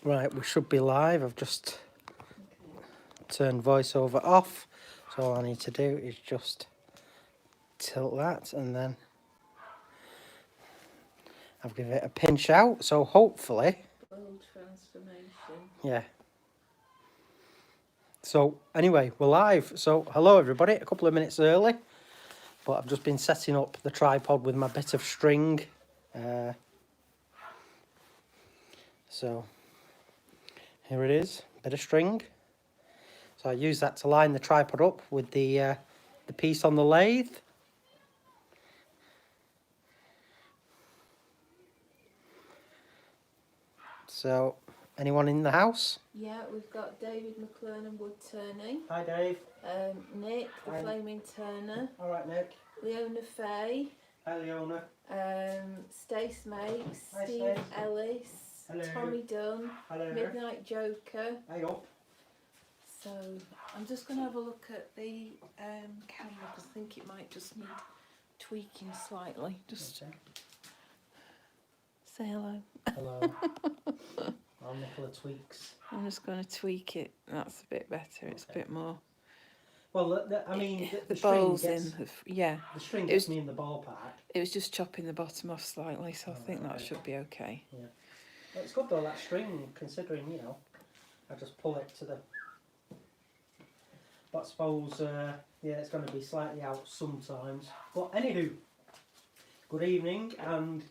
Right, we should be live. I've just turned voiceover off. So all I need to do is just tilt that and then I've given it a pinch out. So hopefully, Bold transformation. yeah. So anyway, we're live. So hello everybody, a couple of minutes early. But I've just been setting up the tripod with my bit of string. So here it is, bit of string. So I use that to line the tripod up with the piece on the lathe. So, anyone in the house? Yeah, we've got David McLernan Woodturning. Hi Dave. Nick, the Hi. Flaming Turner. Alright Nick. Leona Fay. Hi Leona. Stace Makes. Hi, Steve Stace. Ellis. Hello. Tommy Dunn. Hello. Midnight Joker. Hey up. So, I'm just going to have a look at the camera because I think it might just need tweaking slightly. Just Okay. say hello. Hello. Well, Nicola tweaks. I'm just going to tweak it. That's a bit better. It's a bit more. Well, I mean, The string bowls gets, in. Yeah. The string It was- gets me in the ballpark. It was just chopping the bottom off slightly, so I think that should be okay. Yeah. Well, it's good though, that string, considering, you know, I just pull it to the... But I suppose, yeah, it's going to be slightly out sometimes. But anywho, good evening, and...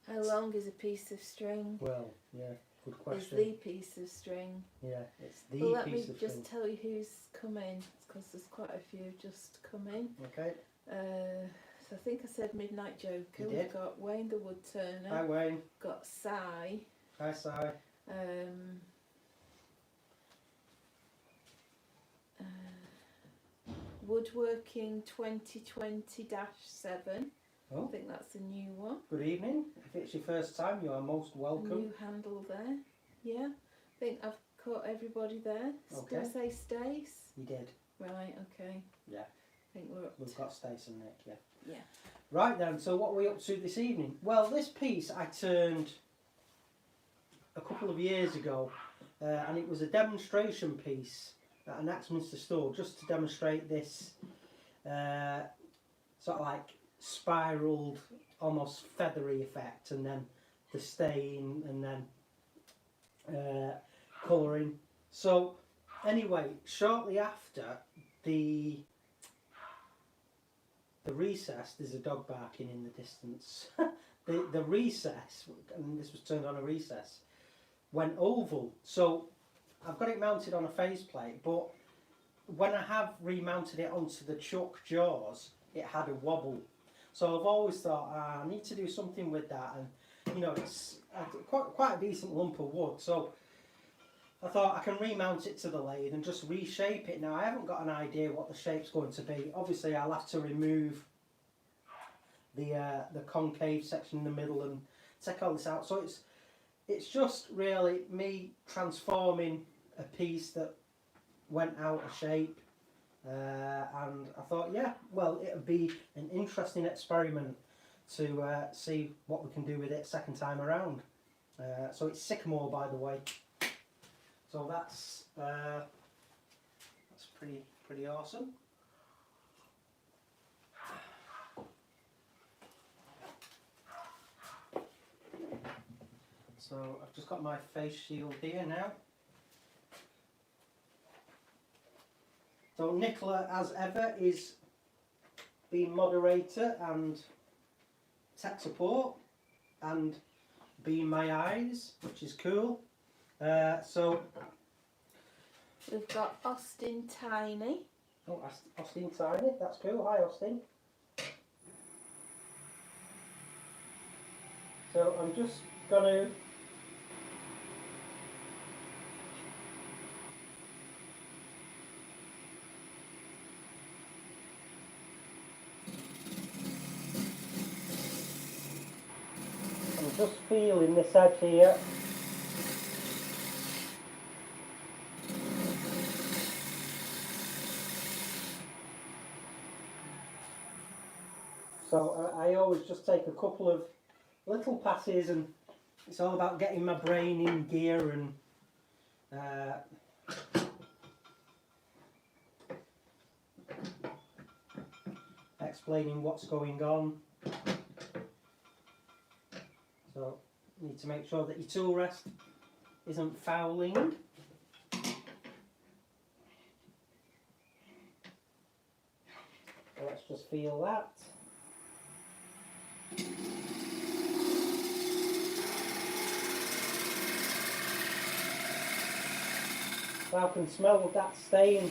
How long is a piece of string? Well, yeah, good Is question. the piece of string? Yeah, it's the Well, let piece me of just string. tell you who's come in, because there's quite a few just come in. Okay. So I think I said Midnight Joker. You We've did. got Wayne the Woodturner. Hi Wayne. Got Cy. Hi Si. Woodworking 2020-7. Oh. I think that's a new one. Good evening. If it's your first time, you are most A welcome. new handle there. Yeah. I think I've caught everybody there. Okay. Did I say Stace? You did. Right, okay. Yeah. I think we're up We've to... got Stace and Nick, yeah. Yeah. Right then, so what are we up to this evening? Well, this piece I turned a couple of years ago, and it was a demonstration piece at an Axminster store, just to demonstrate this sort of like spiraled, almost feathery effect, and then the stain, and then colouring. So anyway, shortly after the recess, there's a dog barking in the distance. the recess, and this was turned on a recess, went oval. So I've got it mounted on a faceplate, but when I have remounted it onto the chuck jaws, it had a wobble. So I've always thought, I need to do something with that, and you know, it's quite a decent lump of wood. So I thought I can remount it to the lathe and just reshape it. Now I haven't got an idea what the shape's going to be. Obviously I'll have to remove the concave section in the middle and take all this out. So it's just really me transforming a piece that went out of shape, and I thought, yeah, well, it would be an interesting experiment to see what we can do with it second time around. So it's sycamore, by the way. So that's pretty awesome. So I've just got my face shield here now. So Nicola, as ever, is being moderator and tech support and being my eyes, which is cool. So We've got Austin Tiny. oh, Austin Tiny, that's cool. Hi Austin. So I'm just gonna just feeling this edge here. So I always just take a couple of little passes and it's all about getting my brain in gear and explaining what's going on. So you need to make sure that your tool rest isn't fouling. So let's just feel that. So I can smell that stain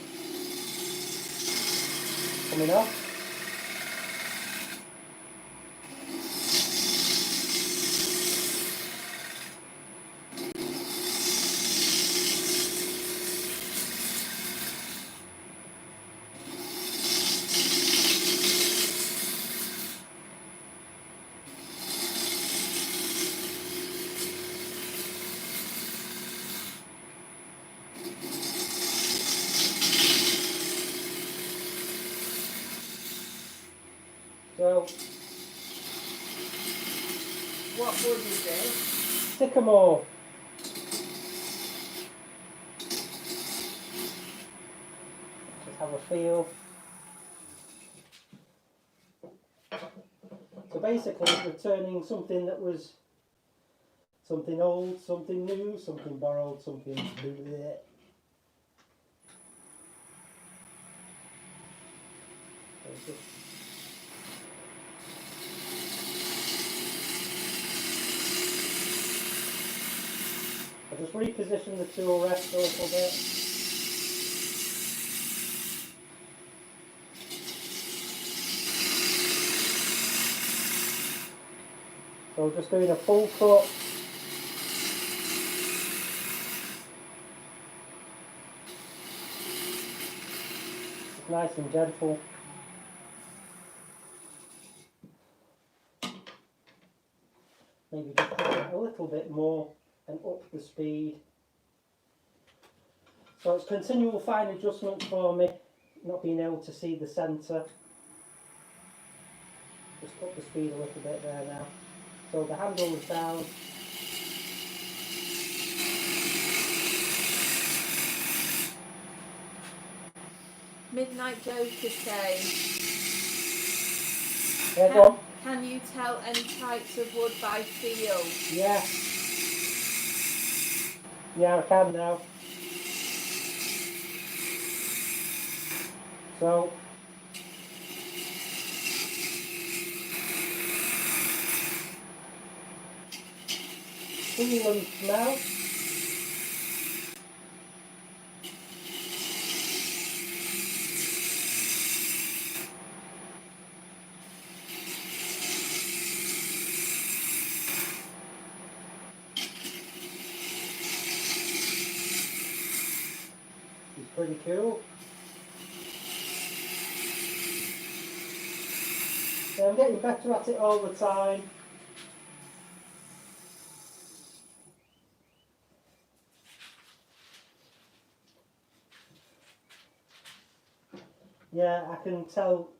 coming off. So, What wood is it? sycamore. Just have a feel. So basically it's returning something that was something old, something new, something borrowed, something bleh. I'll just reposition the tool rest a little bit. So just doing a full cut. It's nice and gentle. Maybe just put it a little bit more and up the speed. So it's continual fine adjustments for me, not being able to see the centre. Just up the speed a little bit there now. So the handle is down. Midnight Joker say, Yeah, go on. can you tell any types of wood by feel? Yeah. Yeah, I can now. So feel and smell. It's pretty cool. So I'm getting better at it all the time. Yeah, I can tell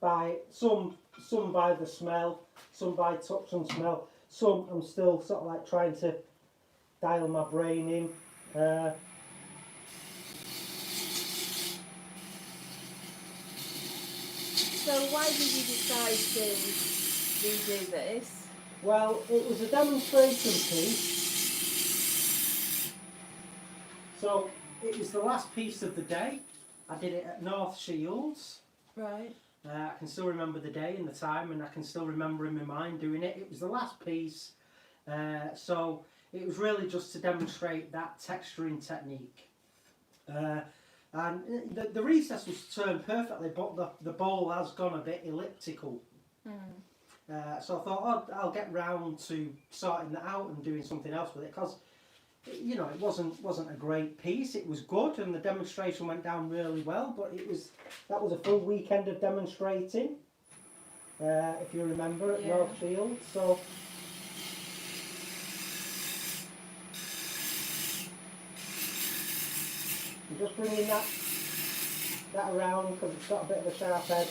by some by the smell, some by touch and smell, some I'm still sort of like trying to dial my brain in. So why did you decide to redo this? Well, it was a demonstration piece, so it was the last piece of the day. I did it at North Shields. Right. I can still remember the day and the time, and I can still remember in my mind doing it. It was the last piece, so it was really just to demonstrate that texturing technique. And the recess was turned perfectly, but the bowl has gone a bit elliptical. So I thought, I'll get round to sorting that out and doing something else with it, because you know, it wasn't a great piece. It was good, and the demonstration went down really well. But that was a full weekend of demonstrating, if you remember, at North Shields. So I'm just bringing that around because it's got a bit of a sharp edge.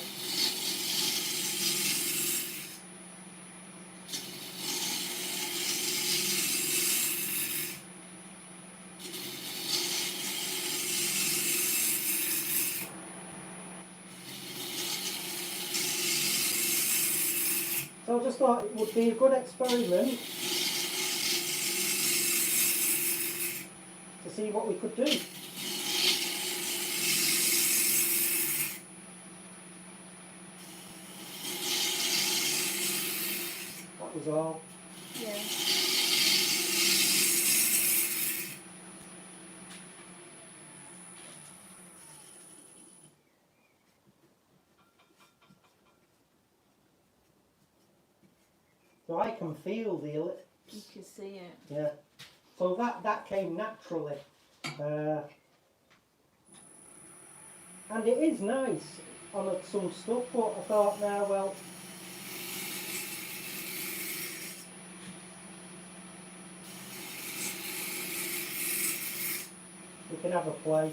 just thought it would be a good experiment to see what we could do. That was all. Yeah. So I can feel the ellipse. You can see it. Yeah. So that came naturally. And it is nice on some stuff, but I thought, now, well, we can have a play.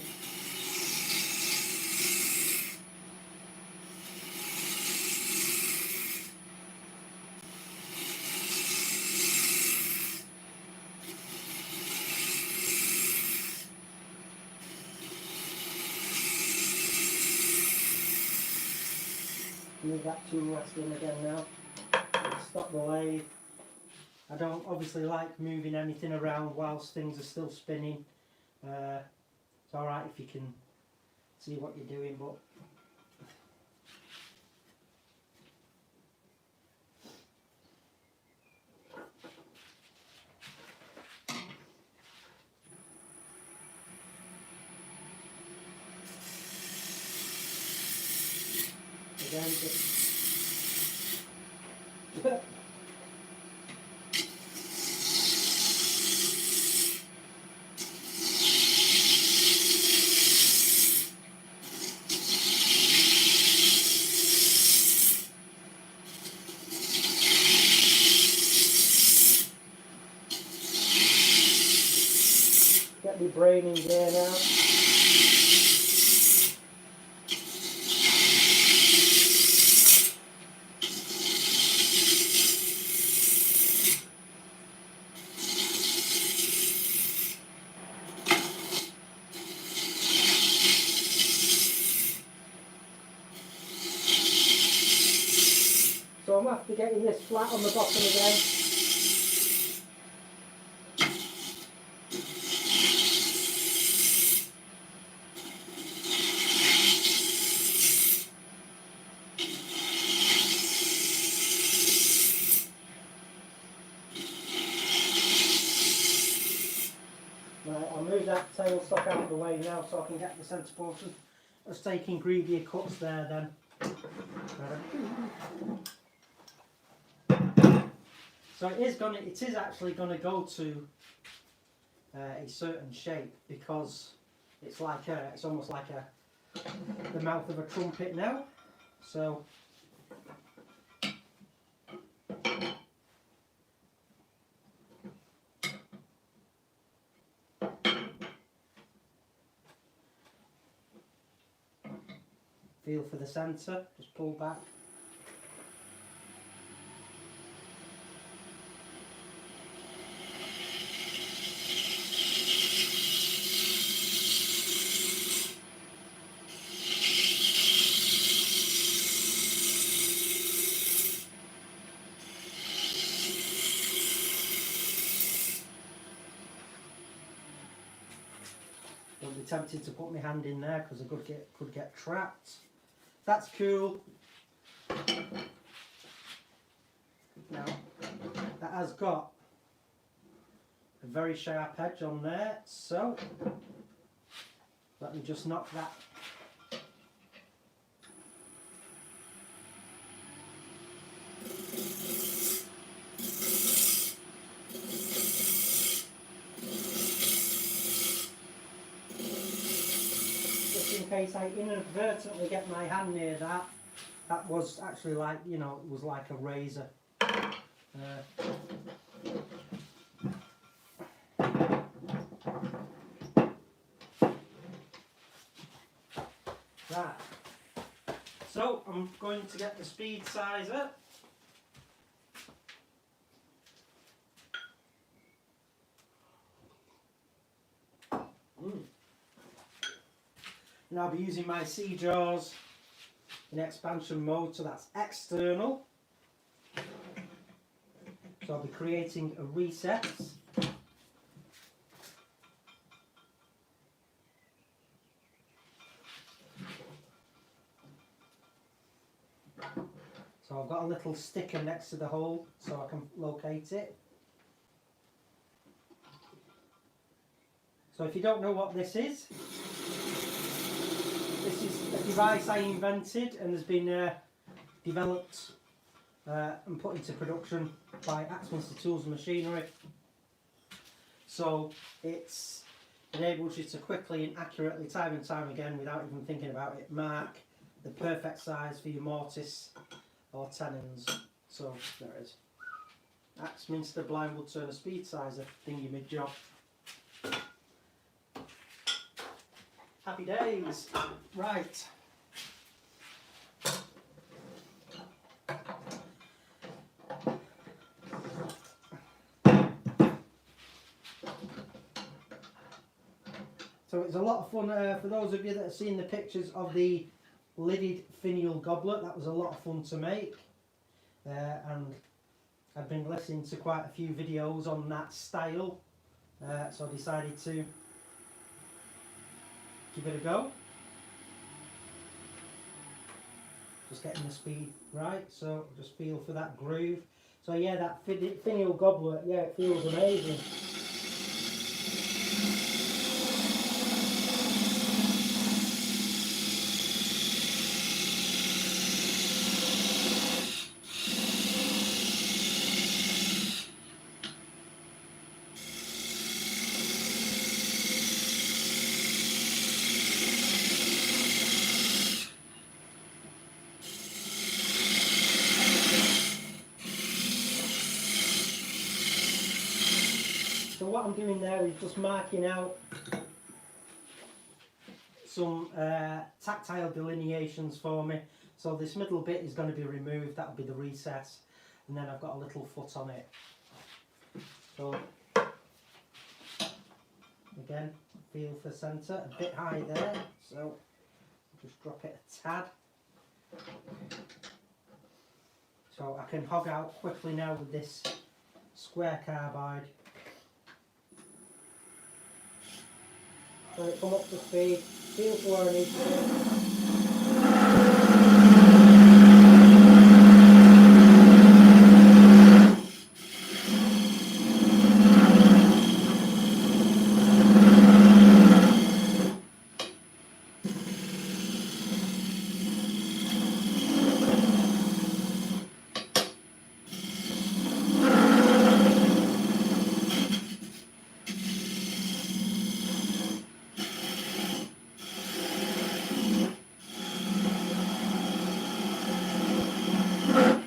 Move that tool rest in again now. Stop the lathe. I don't obviously like moving anything around whilst things are still spinning. It's alright if you can see what you're doing, but again, just get my brain in gear now. So I'm after getting this flat on the bottom again. Right, I'll move that tailstock out of the way now so I can get the centre portion. I was taking greedier cuts there then. So it is actually gonna go to a certain shape because it's almost like the mouth of a trumpet now. So feel for the centre, just pull back. Don't be tempted to put my hand in there because I could get trapped. That's cool. Now, that has got a very sharp edge on there, so let me just knock that. In case I inadvertently get my hand near that, that was actually like, you know, it was like a razor. Right. So I'm going to get the speed sizer. And I'll be using my C-jaws in expansion mode, so that's external. So I'll be creating a recess. So I've got a little sticker next to the hole so I can locate it. So if you don't know what this is a device I invented and has been developed and put into production by Axminster Tools and Machinery. So it's enables you to quickly and accurately, time and time again, without even thinking about it, mark the perfect size for your mortise or tenons. So there it is. Axminster Blind Woodturner Speed Sizer thingy mid job. Happy days. Right. So it's a lot of fun for those of you that have seen the pictures of the lidded finial goblet. That was a lot of fun to make, and I've been listening to quite a few videos on that style, so I decided to give it a go. Just getting the speed right, so just feel for that groove. So yeah, that finial goblet, yeah, it feels amazing. So what I'm doing there is just marking out some tactile delineations for me. So this middle bit is going to be removed, that'll be the recess, and then I've got a little foot on it. So again, feel for centre, a bit high there, so just drop it a tad. So I can hog out quickly now with this square carbide. So it come up to speed, feel for where I need to be.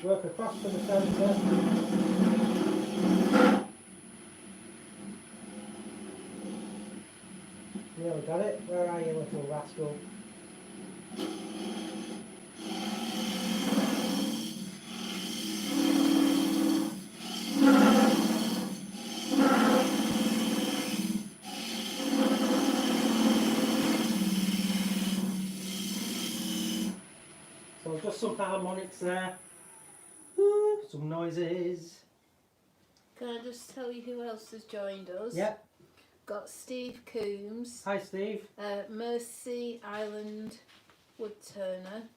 Work across to the centre. Nearly got it. Where are you, little rascal? So just some harmonics there. Some noises. Can I just tell you who else has joined us? Yep. Got Steve Coombs, Hi Steve. Mercy Island Woodturner,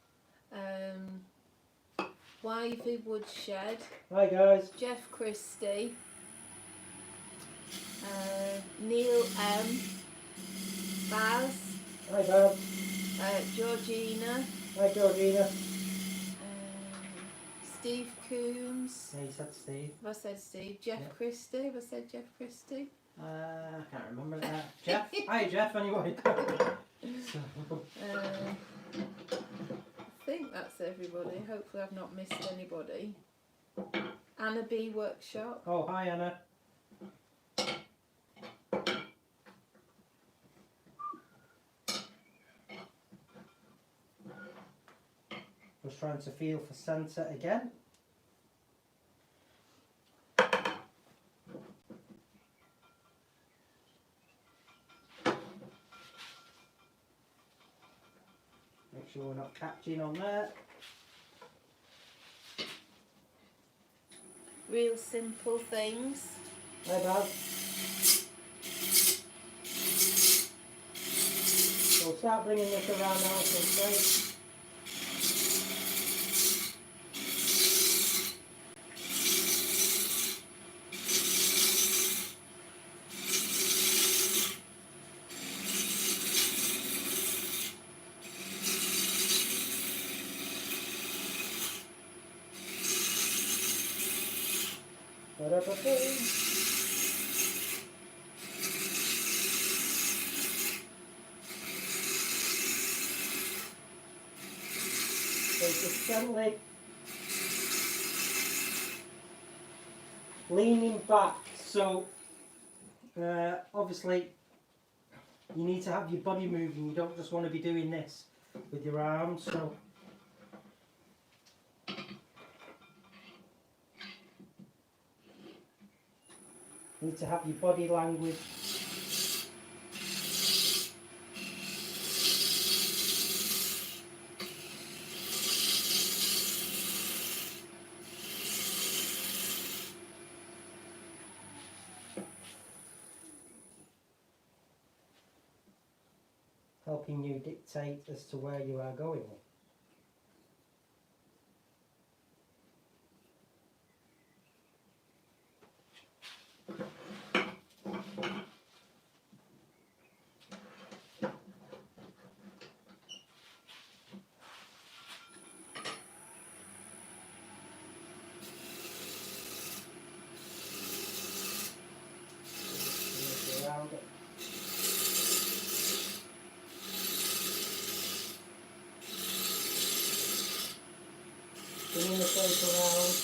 Wivey Woodshed, Hi guys. Jeff Christie, Neil M, Baz, Hi Bob. Georgina, Hi Georgina. Steve Coombs. Yeah, you said Steve. Have I said Steve? Jeff Yep. Christie. Have I said Jeff Christie? I can't remember that. Jeff. Hi Jeff. Anyway. I think that's everybody. Hopefully I've not missed anybody. Anna B Workshop. Oh, hi Anna. Just trying to feel for centre again. Make sure we're not catching on there. real simple things. Hey, Baz. So we'll start bringing this around now to the straight. So just gently leaning back. So obviously you need to have your body moving. You don't just want to be doing this with your arms. So you need to have your body language. Helping you dictate as to where you are going. Around it. Spinning the shape around.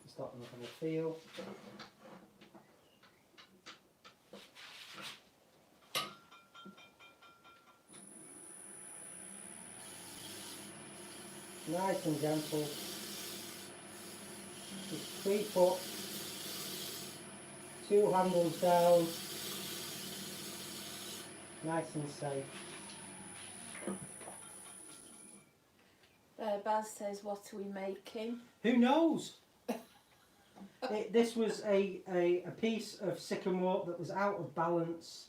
Start them having a feel. Nice and gentle. Just 3 foot, 2 handles down, nice and safe. Baz says, what are we making? Who knows? This was a piece of sycamore that was out of balance.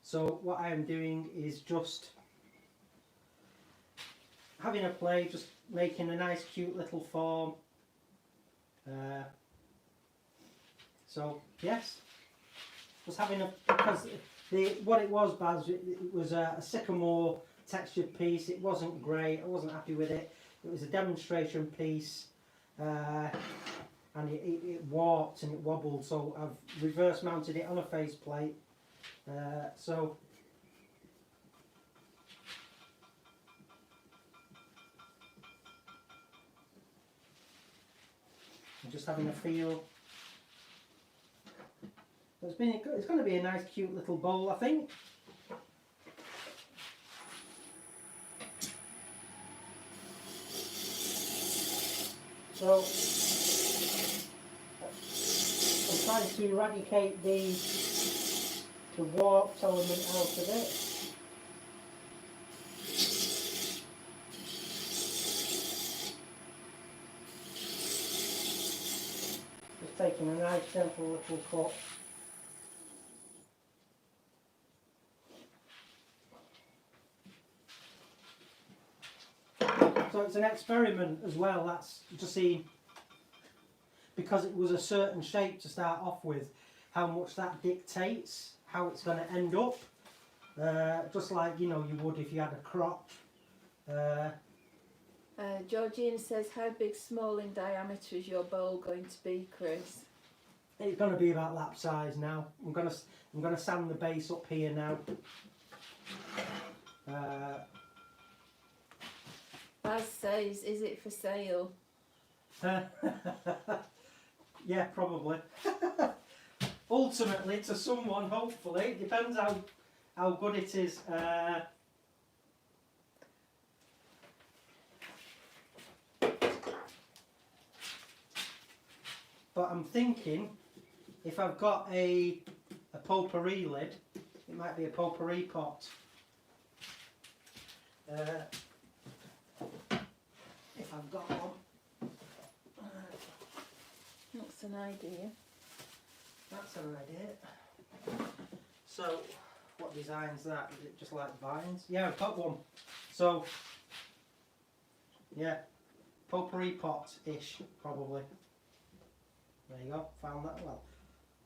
So what I am doing is just having a play, just making a nice cute little form. So yes, just having a, because what it was, Baz, it was a sycamore textured piece. It wasn't great. I wasn't happy with it. It was a demonstration piece, and it warped and it wobbled. So I've reverse mounted it on a faceplate. So I'm just having a feel. It's going to be a nice cute little bowl, I think. So I'm trying to eradicate the warped element out of it. Just taking a nice gentle little cut. So it's an experiment as well. That's just seeing, because it was a certain shape to start off with, how much that dictates how it's going to end up. Just like, you know, you would if you had a crotch. Georgina says, how big, small in diameter is your bowl going to be, Chris? It's going to be about that size now. I'm going to sand the base up here now. Baz says, is it for sale? Yeah, probably. Ultimately, to someone, hopefully. It depends how good it is. but I'm thinking if I've got a potpourri lid, it might be a potpourri pot. If I've got one. That's an idea. That's an idea. So, what design's that? Is it just like vines? Yeah, I've got one. So, yeah, potpourri pot-ish, probably. There you go, found that. Well,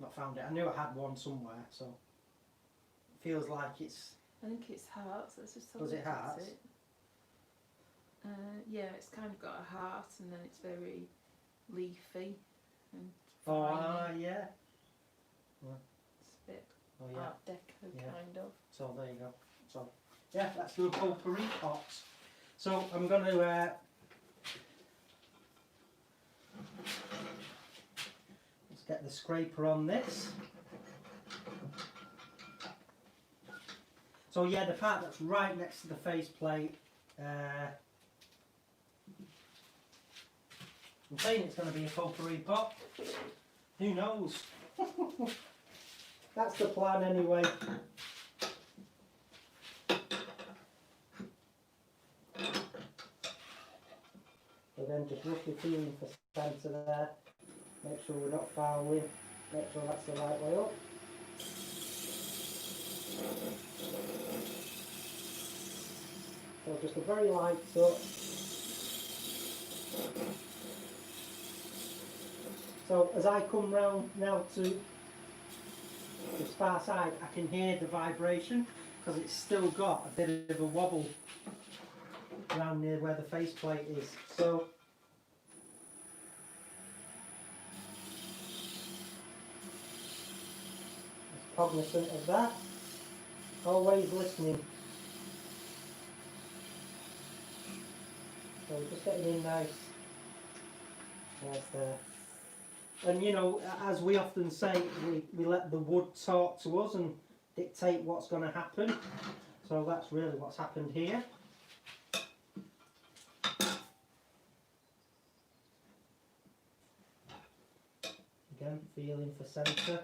not found it. I knew I had one somewhere, so it feels like it's... I think it's hearts. Let's just have a Does look it at hearts? it. Yeah, it's kind of got a heart, and then it's very leafy and Oh, viney. yeah. It's a bit Oh, yeah. Art Deco Yeah. kind of. So, there you go. So, yeah, let's do a potpourri pot. So, I'm going to... let's get the scraper on this. So yeah, the part that's right next to the faceplate, I'm saying it's going to be a potpourri pot. Who knows? That's the plan anyway. So then just roughly feeling for centre there. Make sure we're not fouling. Make sure that's the right way up. So just a very light touch. So as I come round now to this far side, I can hear the vibration because it's still got a bit of a wobble around near where the faceplate is. So just cognizant of that. Always listening. So we're just getting in nice. There's there. And you know, as we often say, we let the wood talk to us and dictate what's going to happen. So that's really what's happened here. Again, feeling for centre.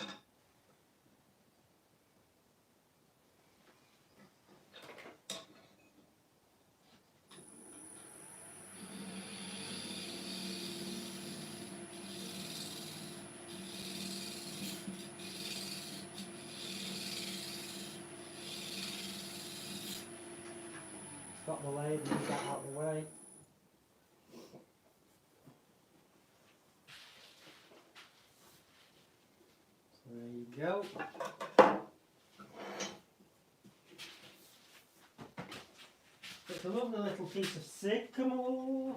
Got the lid, move that out of the way. So there you go. It's a lovely little piece of sycamore.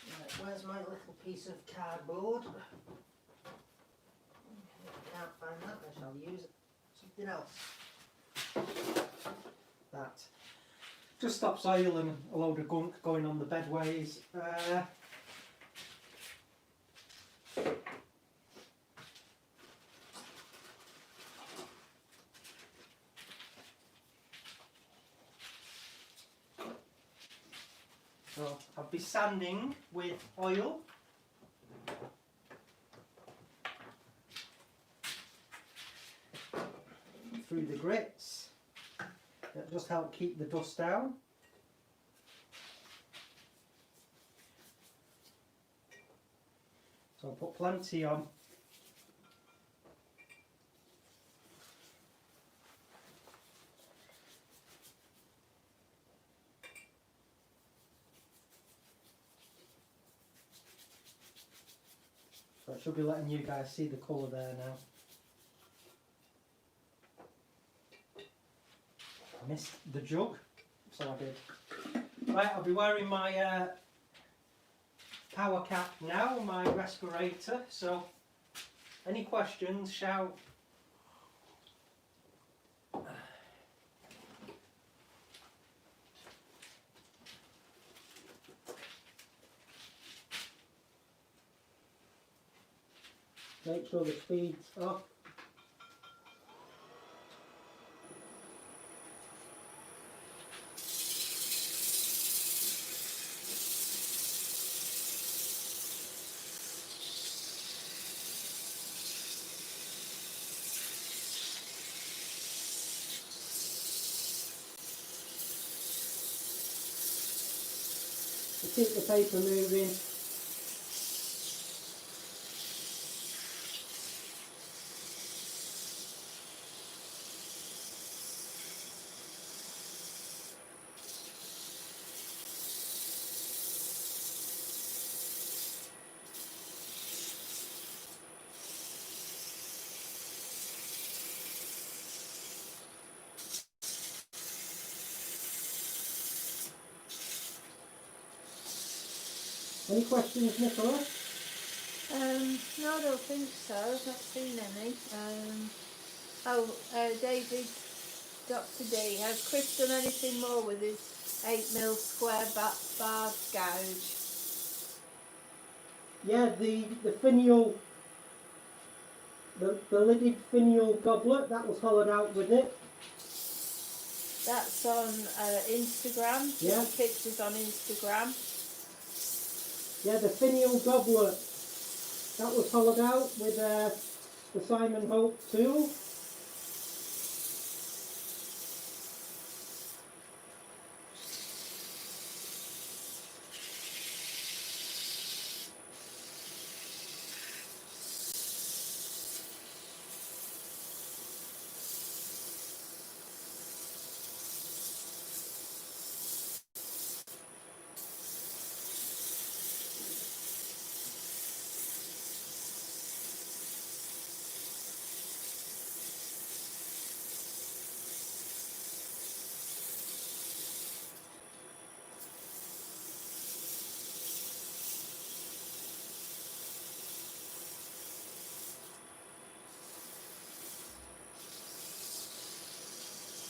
Right, where's my little piece of cardboard? Can't find that, I shall use something else. That just stops oil and a load of gunk going on the bedways. So I'll be sanding with oil. Through the grits. That just help keep the dust down. So I'll put plenty on. So I should be letting you guys see the colour there now. I missed the jug, so I did. Right, I'll be wearing my power cap now, my respirator, so any questions, shout. Make sure the speed's up. to keep the paper moving. Any questions, Nicola? No, I don't think so. I've not seen any. David, Dr. D, has Chris done anything more with his 8mm square bar gouge? Yeah, the finial, the lidded finial goblet, that was hollowed out with it. That's on Instagram. Yeah. The pictures on Instagram. Yeah, the finial goblet, that was hollowed out with the Simon Hope tool.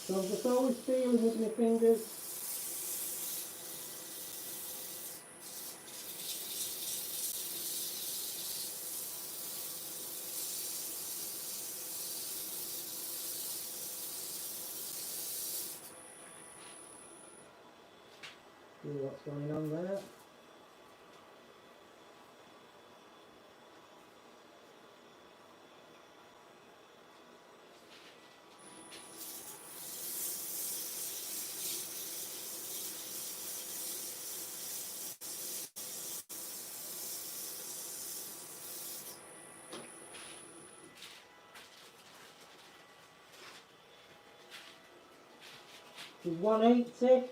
So I'm just always feeling with my fingers. See what's going on there. To 180.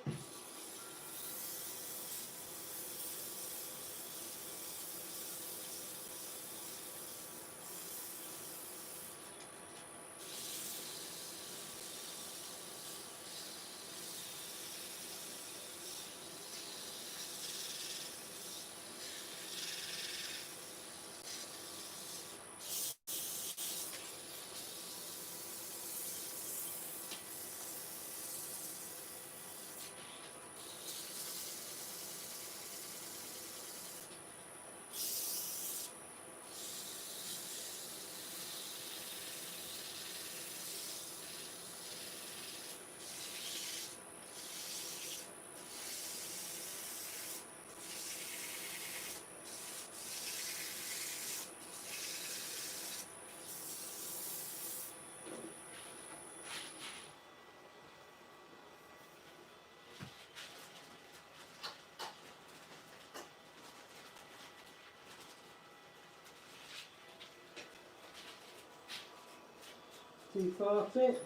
$240.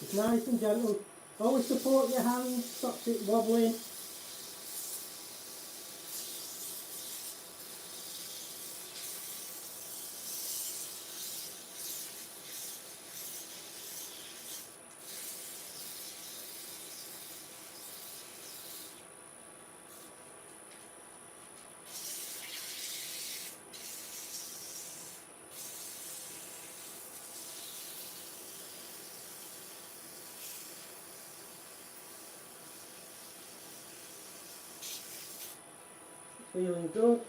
It's nice and gentle. Always support your hand, stops it wobbling. feeling good.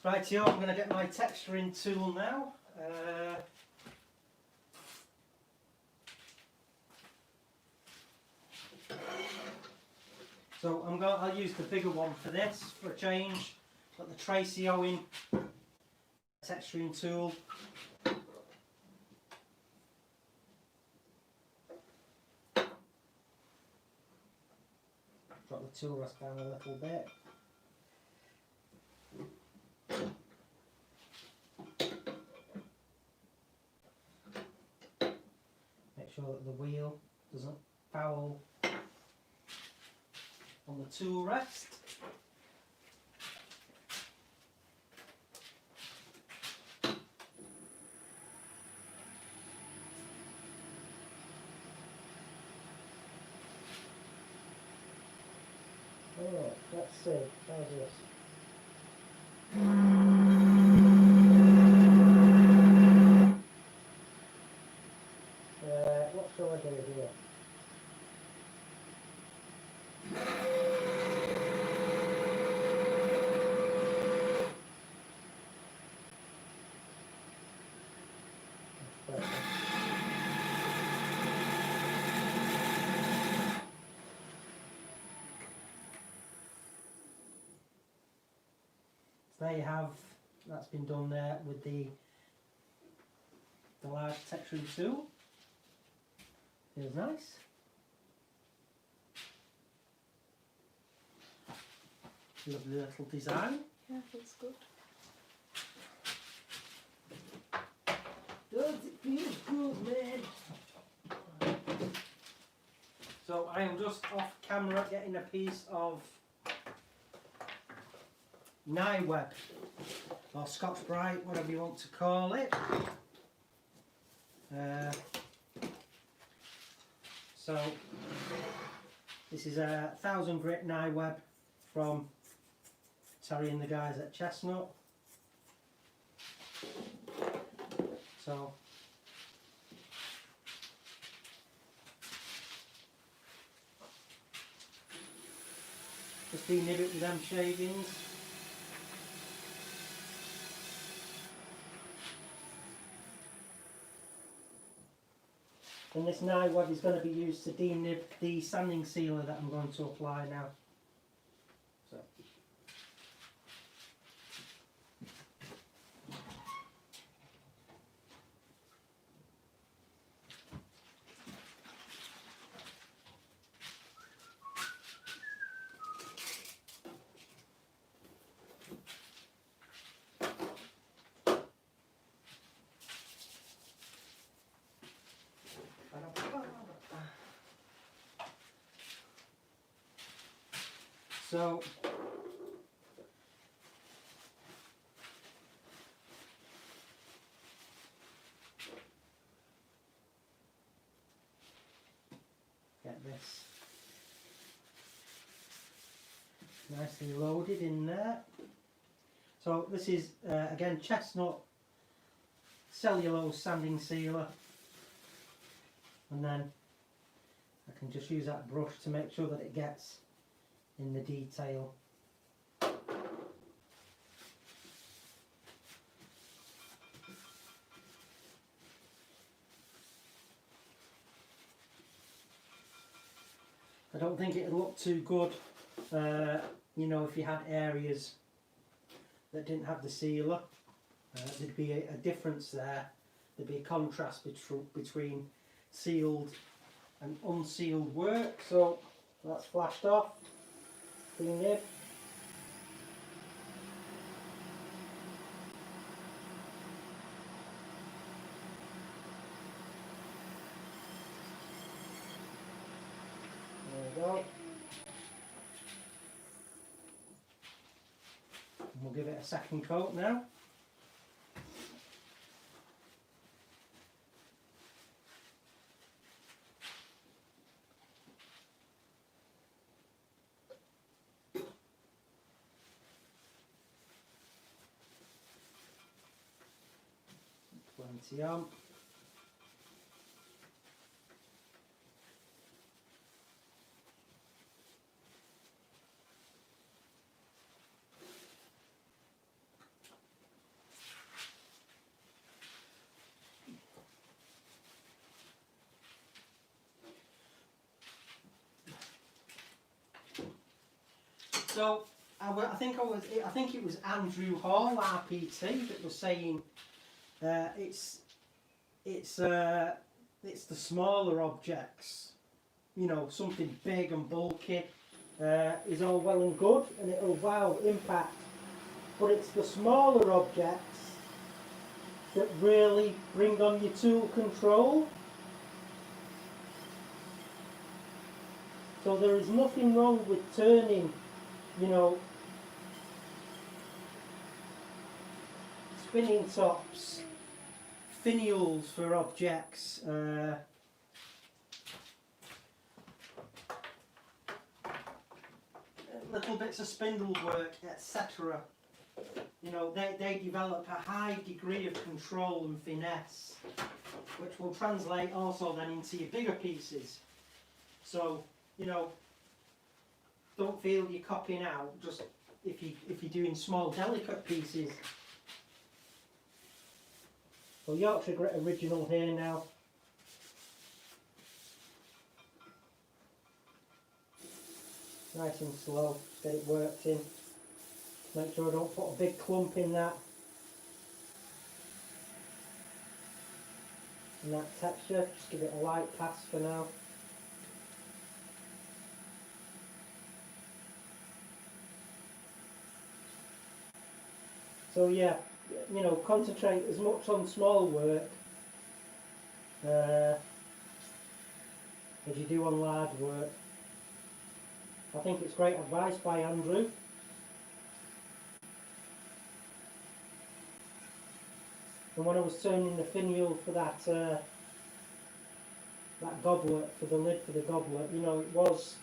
Rightio, I'm going to get my texturing tool now. So I'll use the bigger one for this for a change. Got the Tracy Owen texturing tool. Drop the tool rest down a little bit. Make sure that the wheel doesn't foul on the tool rest. Oh, let's see, how's this? What shall I do here? That's better. So there you have, that's been done there with the large texturing tool. Feels nice. Lovely little design. Yeah, looks good. Does it feel good, man? So I am just off camera getting a piece of Nye web or Scotch Brite, whatever you want to call it. So this is a 1000 grit Nye web from Terry and the guys at Chestnut. So just denib it with them shavings. And this Nye web is going to be used to denib the sanding sealer that I'm going to apply now. So. So get this nicely loaded in there. So this is again Chestnut cellulose sanding sealer, and then I can just use that brush to make sure that it gets in the detail. I don't think it'd look too good, you know, if you had areas that didn't have the sealer. There'd be a difference there. There'd be a contrast between sealed and unsealed work. So that's flashed off. Clean it. There we go. And we'll give it a second coat now. Plenty on. So I think it was Andrew Hall RPT that was saying it's the smaller objects, you know, something big and bulky is all well and good and it'll wow impact, but it's the smaller objects that really bring on your tool control. So there is nothing wrong with turning, you know, spinning tops, finials for objects, little bits of spindle work, etc. You know, they develop a high degree of control and finesse, which will translate also then into your bigger pieces. So, you know, don't feel you're copying out just if you're doing small delicate pieces. So Yorkshire Grit original here now. Nice and slow, get it worked in. Make sure I don't put a big clump in that. And that texture, just give it a light pass for now. So yeah, you know, concentrate as much on small work as you do on large work. I think it's great advice by Andrew. And when I was turning the finial for that goblet, for the lid for the goblet, you know, it was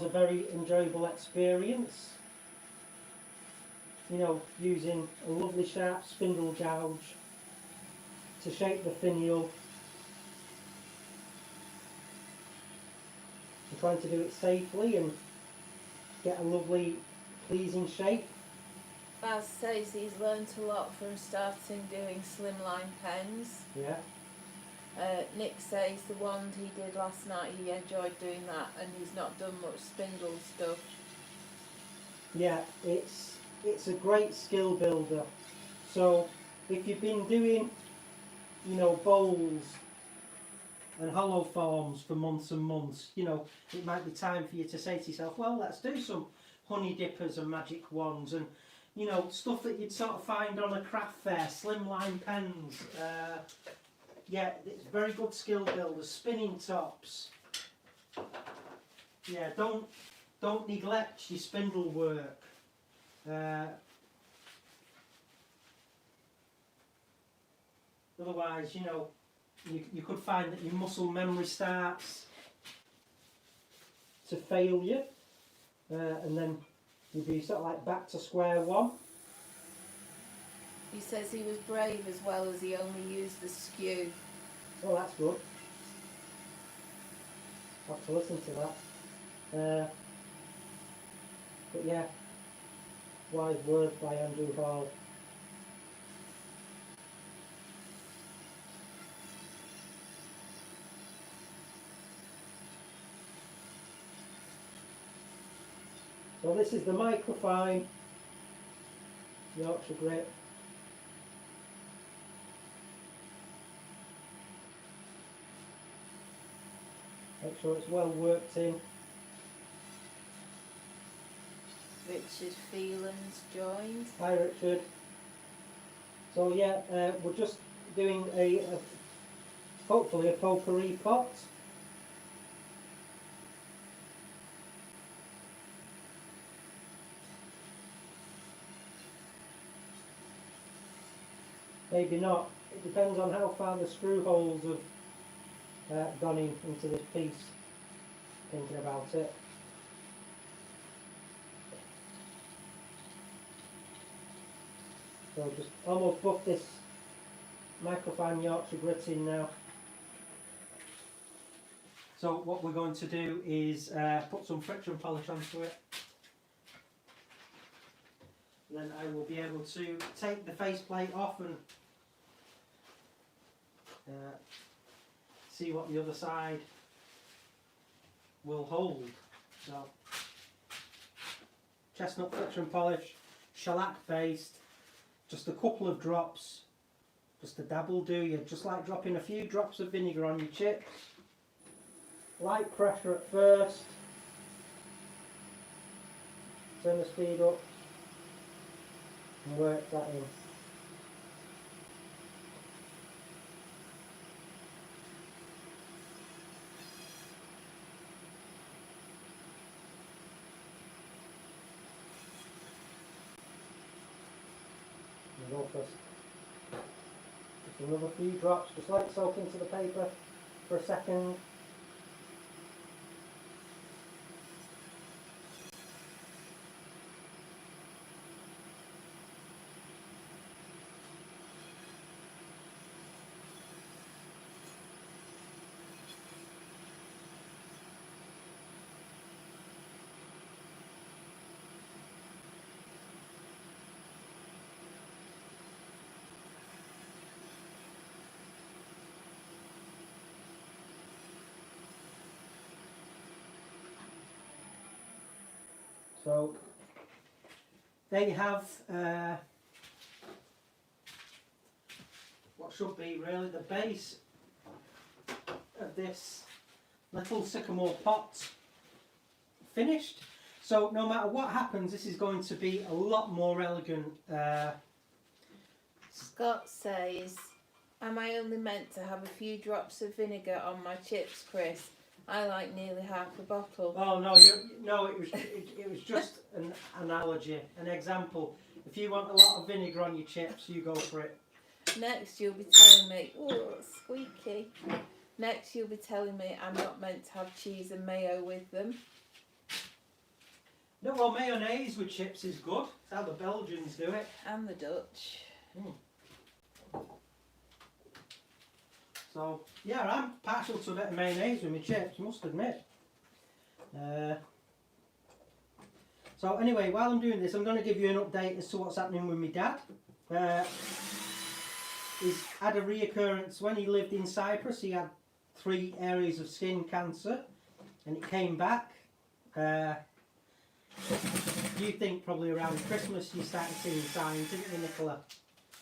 a very enjoyable experience. You know, using a lovely sharp spindle gouge to shape the finial and trying to do it safely and get a lovely pleasing shape. Baz says he's learnt a lot from starting doing slimline pens. Yeah. Nick says the wand he did last night, he enjoyed doing that, and he's not done much spindle stuff. Yeah, it's a great skill builder. So if you've been doing, you know, bowls and hollow forms for months and months, you know, it might be time for you to say to yourself, well, let's do some honey dippers and magic wands and, you know, stuff that you'd sort of find on a craft fair, slimline pens. Yeah, it's very good skill builders. Spinning tops. Yeah, don't neglect your spindle work. Otherwise, you know, you could find that your muscle memory starts to fail you, and then you'll be sort of like back to square one. He says he was brave as well as he only used the skew. Oh, that's good. I'll have to listen to that. But yeah, wise words by Andrew Hall. So this is the microfine Yorkshire Grit. Make sure it's well worked in. Richard Phelan's joined. Hi Richard. So yeah, we're just doing hopefully a potpourri pot. Maybe not. It depends on how far the screw holes have gone into this piece. Thinking about it. So just almost buff this microfine Yorkshire gritting now. So what we're going to do is put some friction polish onto it. And then I will be able to take the faceplate off and see what the other side will hold. So, chestnut friction polish, shellac based, just a couple of drops, just a dab will do you, just like dropping a few drops of vinegar on your chips. Light pressure at first, turn the speed up and work that in. And go first. Just another few drops, just let it soak into the paper for a second. So there you have what should be really the base of this little sycamore pot finished. So no matter what happens, this is going to be a lot more elegant. Scott says, am I only meant to have a few drops of vinegar on my chips, Chris? I like nearly half a bottle. Oh no, no, it was just an analogy, an example. If you want a lot of vinegar on your chips, you go for it. Next you'll be telling me, oh, squeaky. Next you'll be telling me I'm not meant to have cheese and mayo with them. No, well, mayonnaise with chips is good. That's how the Belgians do it. And the Dutch. Mm. So, yeah, I'm partial to a bit of mayonnaise with my chips, must admit. So anyway, while I'm doing this, I'm going to give you an update as to what's happening with my dad. He's had a reoccurrence. When he lived in Cyprus, he had 3 areas of skin cancer, and it came back. You think probably around Christmas you started seeing signs, didn't you, Nicola?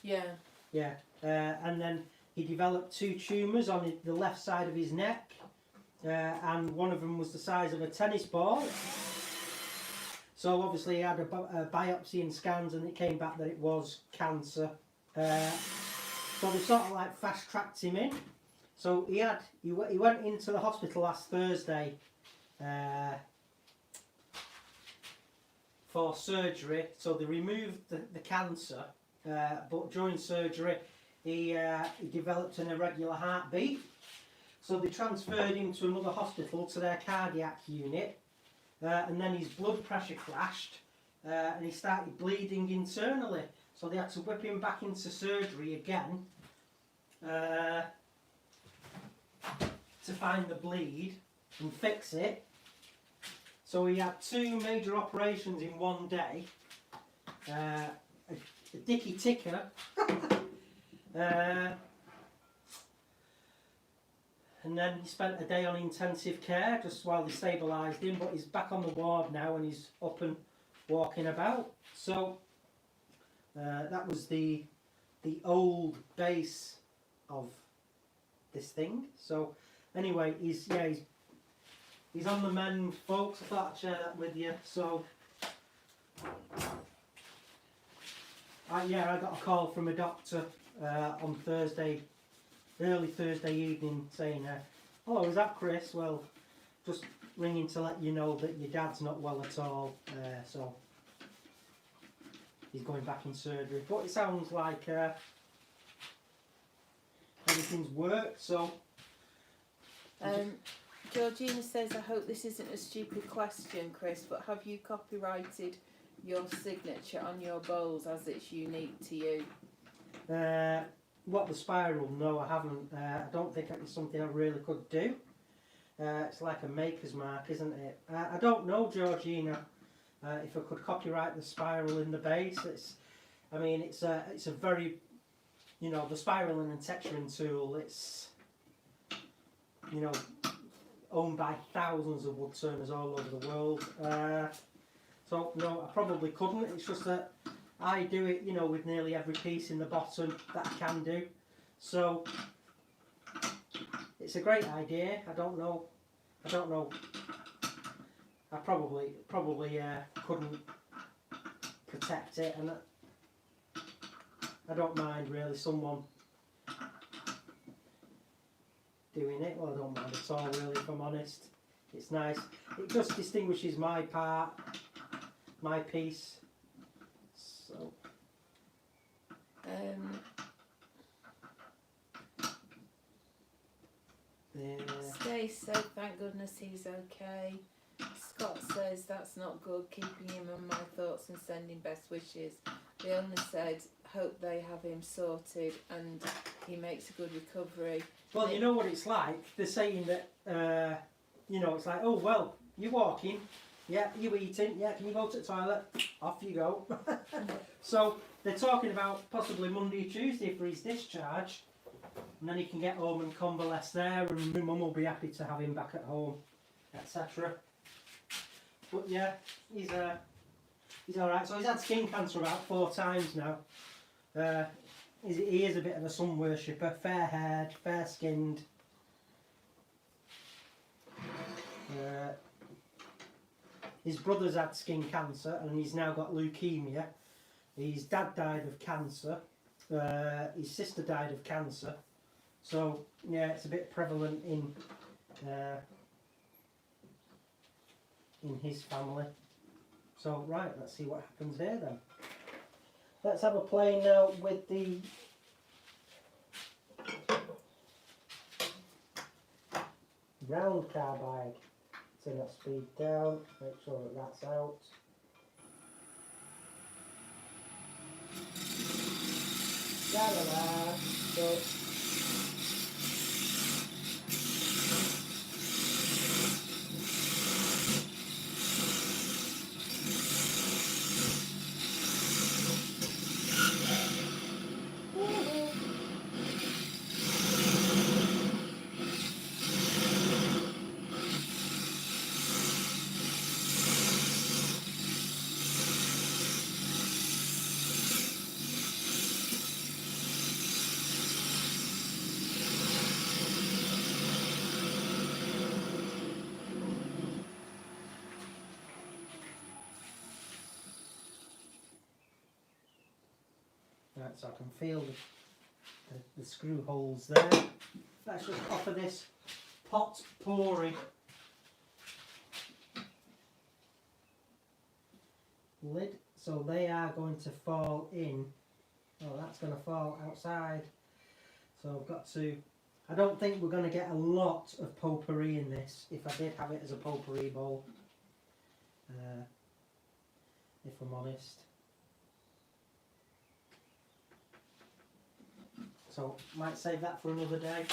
Yeah. Yeah, and then he developed 2 tumours on the left side of his neck, and one of them was the size of a tennis ball. So obviously he had a biopsy and scans, and it came back that it was cancer. So they sort of like fast tracked him in. So he went into the hospital last Thursday for surgery. So they removed the cancer, but during surgery he developed an irregular heartbeat. So they transferred him to another hospital, to their cardiac unit, and then his blood pressure crashed, and he started bleeding internally. So they had to whip him back into surgery again to find the bleed and fix it. So he had 2 major operations in one day, a dicky ticker, and then he spent a day on intensive care just while they stabilised him, but he's back on the ward now and he's up and walking about. So that was the old base of this thing. So anyway, he's on the mend, folks. I thought I'd share that with you. So I got a call from a doctor on Thursday, early Thursday evening, saying, "Hello, is that Chris? Well, just ringing to let you know that your dad's not well at all. So he's going back in surgery." But it sounds like everything's worked. So Georgina says, I hope this isn't a stupid question, Chris, but have you copyrighted your signature on your bowls as it's unique to you? what the spiral, no, I haven't. I don't think it's something I really could do. It's like a maker's mark, isn't it? I don't know, Georgina, if I could copyright the spiral in the base. I mean, it's a very, you know, the spiraling and texturing tool. It's, you know, owned by thousands of woodturners all over the world. So no, I probably couldn't. It's just that I do it, you know, with nearly every piece in the bottom that I can do. So it's a great idea. I don't know. I probably couldn't protect it, and I don't mind really someone doing it. Well, I don't mind at all really, if I'm honest. It's nice. It just distinguishes my part, my piece. So. Stace said, thank goodness he's okay. Scott says, that's not good, keeping him on my thoughts and sending best wishes. They only said, hope they have him sorted and he makes a good recovery. Well, you know what it's like. They're saying that, you know, it's like, oh, well, you're walking, yeah, you're eating, yeah, can you go to the toilet? Off you go. So they're talking about possibly Monday or Tuesday for his discharge, and then he can get home and convalesce there, and my mum will be happy to have him back at home, etc. But yeah, he's alright. So he's had skin cancer about 4 times now. He is a bit of a sun worshipper, fair haired, fair skinned. His brother's had skin cancer and he's now got leukemia. His dad died of cancer. His sister died of cancer. So yeah, it's a bit prevalent in his family. So right, let's see what happens here then. Let's have a play now with the round carbide. Turn that speed down, make sure that that's out. La la la. So, right, so I can feel the screw holes there. Let's just offer this pot pouring lid, so they are going to fall in. Oh, that's going to fall outside. So I've got to. I don't think we're going to get a lot of potpourri in this. If I did have it as a potpourri bowl, if I'm honest. So might save that for another day.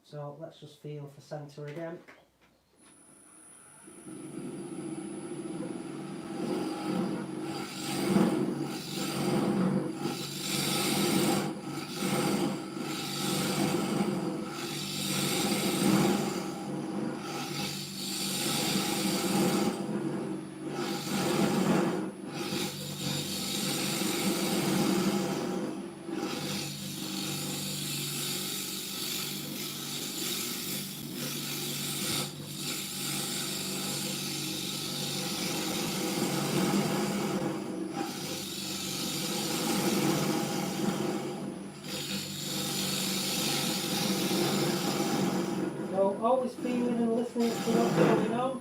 So let's just feel for centre again. So always feeling and listening to what's going on.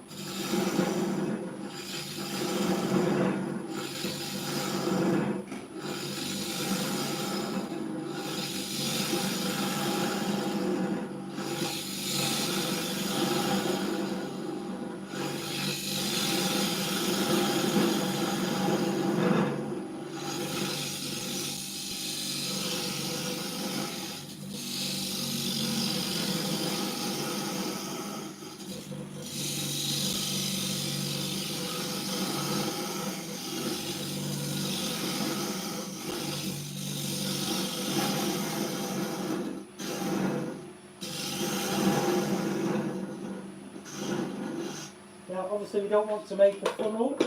obviously we don't want to make a funnel.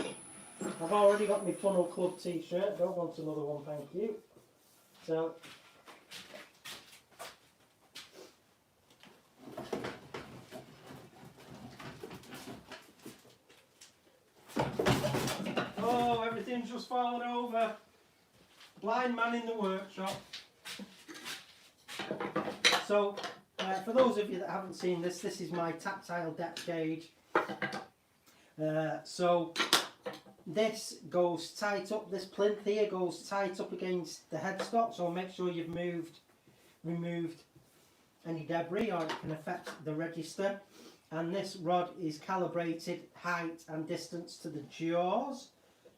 I've already got my Funnel Club t-shirt, don't want another one, thank you. So oh, everything's just fallen over. Blind man in the workshop. So for those of you that haven't seen this, this is my tactile depth gauge. So this goes tight up, this plinth here goes tight up against the headstock, so make sure you've removed any debris or it can affect the register. And this rod is calibrated height and distance to the jaws,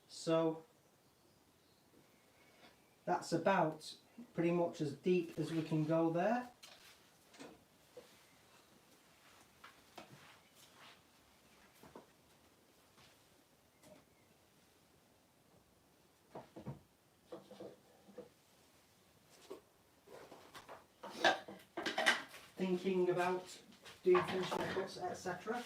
so that's about pretty much as deep as we can go there. Thinking about doing finishing cuts, etc.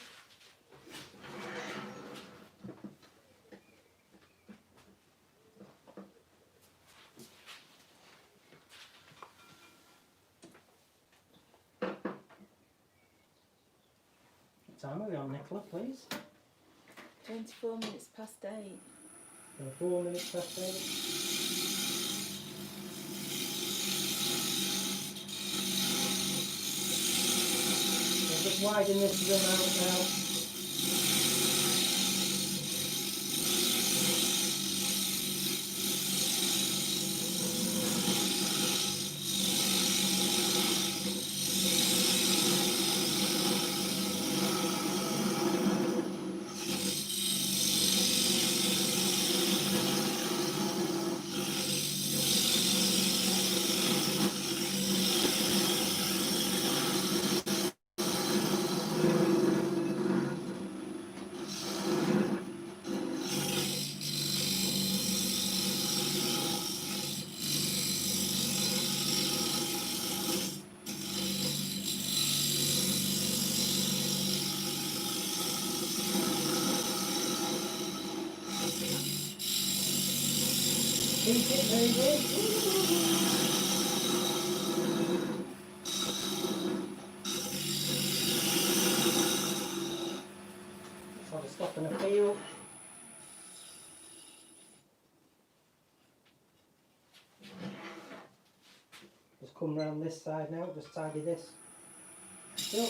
What time are we on, Nicola, please? 24 minutes past 8. 4 minutes past 8. Just widen this rim out now. Keep it moving. Sort of stop and a feel. Just come round this side now, just tidy this. So,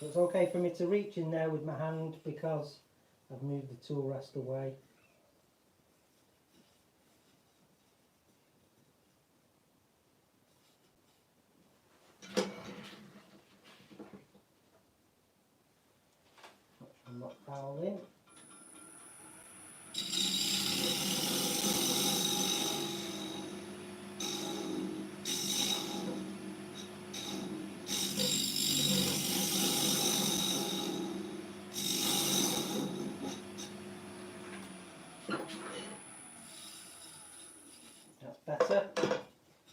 it's okay for me to reach in there with my hand because I've moved the tool rest away. I'm not fouled in. That's better.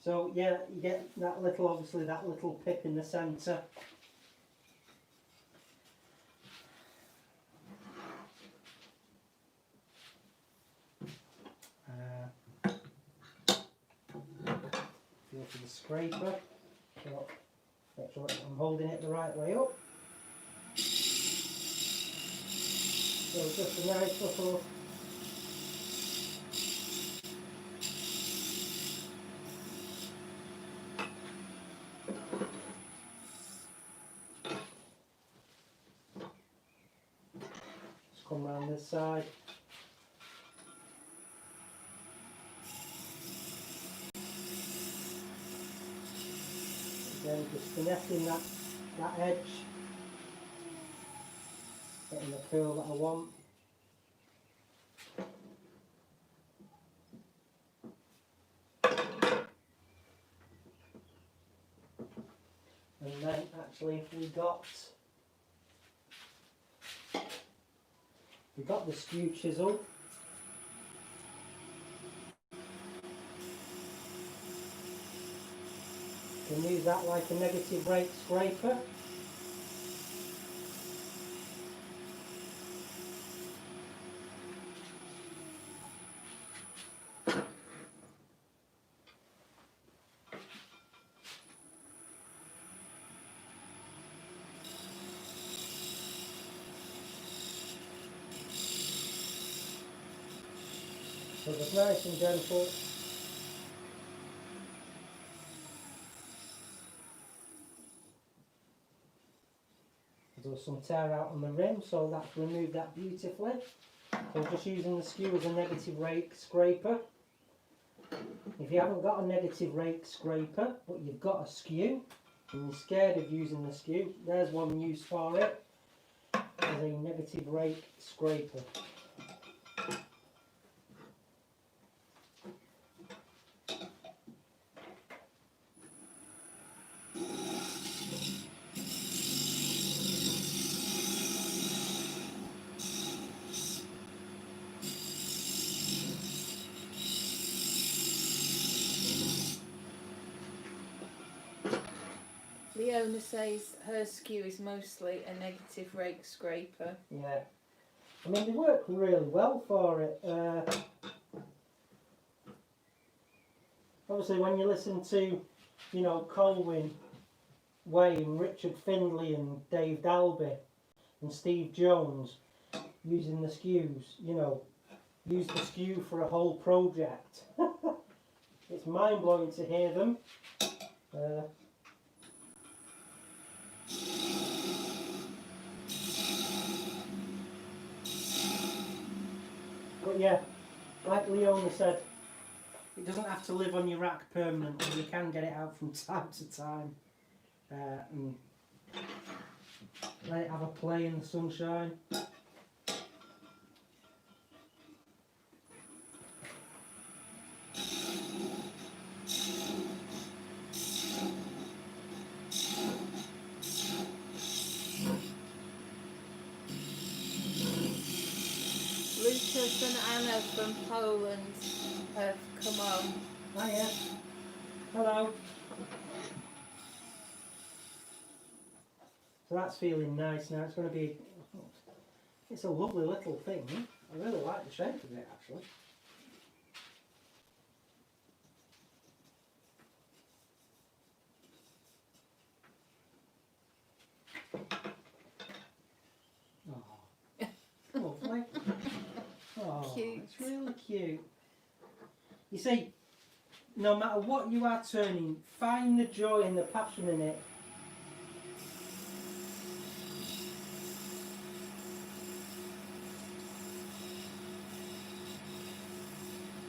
So yeah, you get that little, obviously that little pip in the centre. Feel for the scraper. So make sure I'm holding it the right way up. So just a nice little just come round this side. Again, just finessing that edge, getting the curl that I want. And then actually we got the skew chisel, Remove that like a negative rake scraper. So just nice and gentle. There's some tear out on the rim, so that's removed that beautifully. So just using the skew as a negative rake scraper. If you haven't got a negative rake scraper, but you've got a skew, and you're scared of using the skew, there's one use for it, as a negative rake scraper. Leona says her skew is mostly a negative rake scraper. Yeah. I mean, they work really well for it. Obviously, when you listen to, you know, Colwyn, Wayne, Richard Findlay and Dave Dalby and Steve Jones using the skews, you know, use the skew for a whole project. It's mind-blowing to hear them. But yeah, like Leona said, it doesn't have to live on your rack permanently. You can get it out from time to time and let it have a play in the sunshine. Lucas and Anna from Poland have come on. Hiya. Hello. So that's feeling nice now. It's going to be... It's a lovely little thing. I really like the shape of it, actually. Oh, lovely. Oh, Cute. it's really cute. You see, no matter what you are turning, find the joy and the passion in it.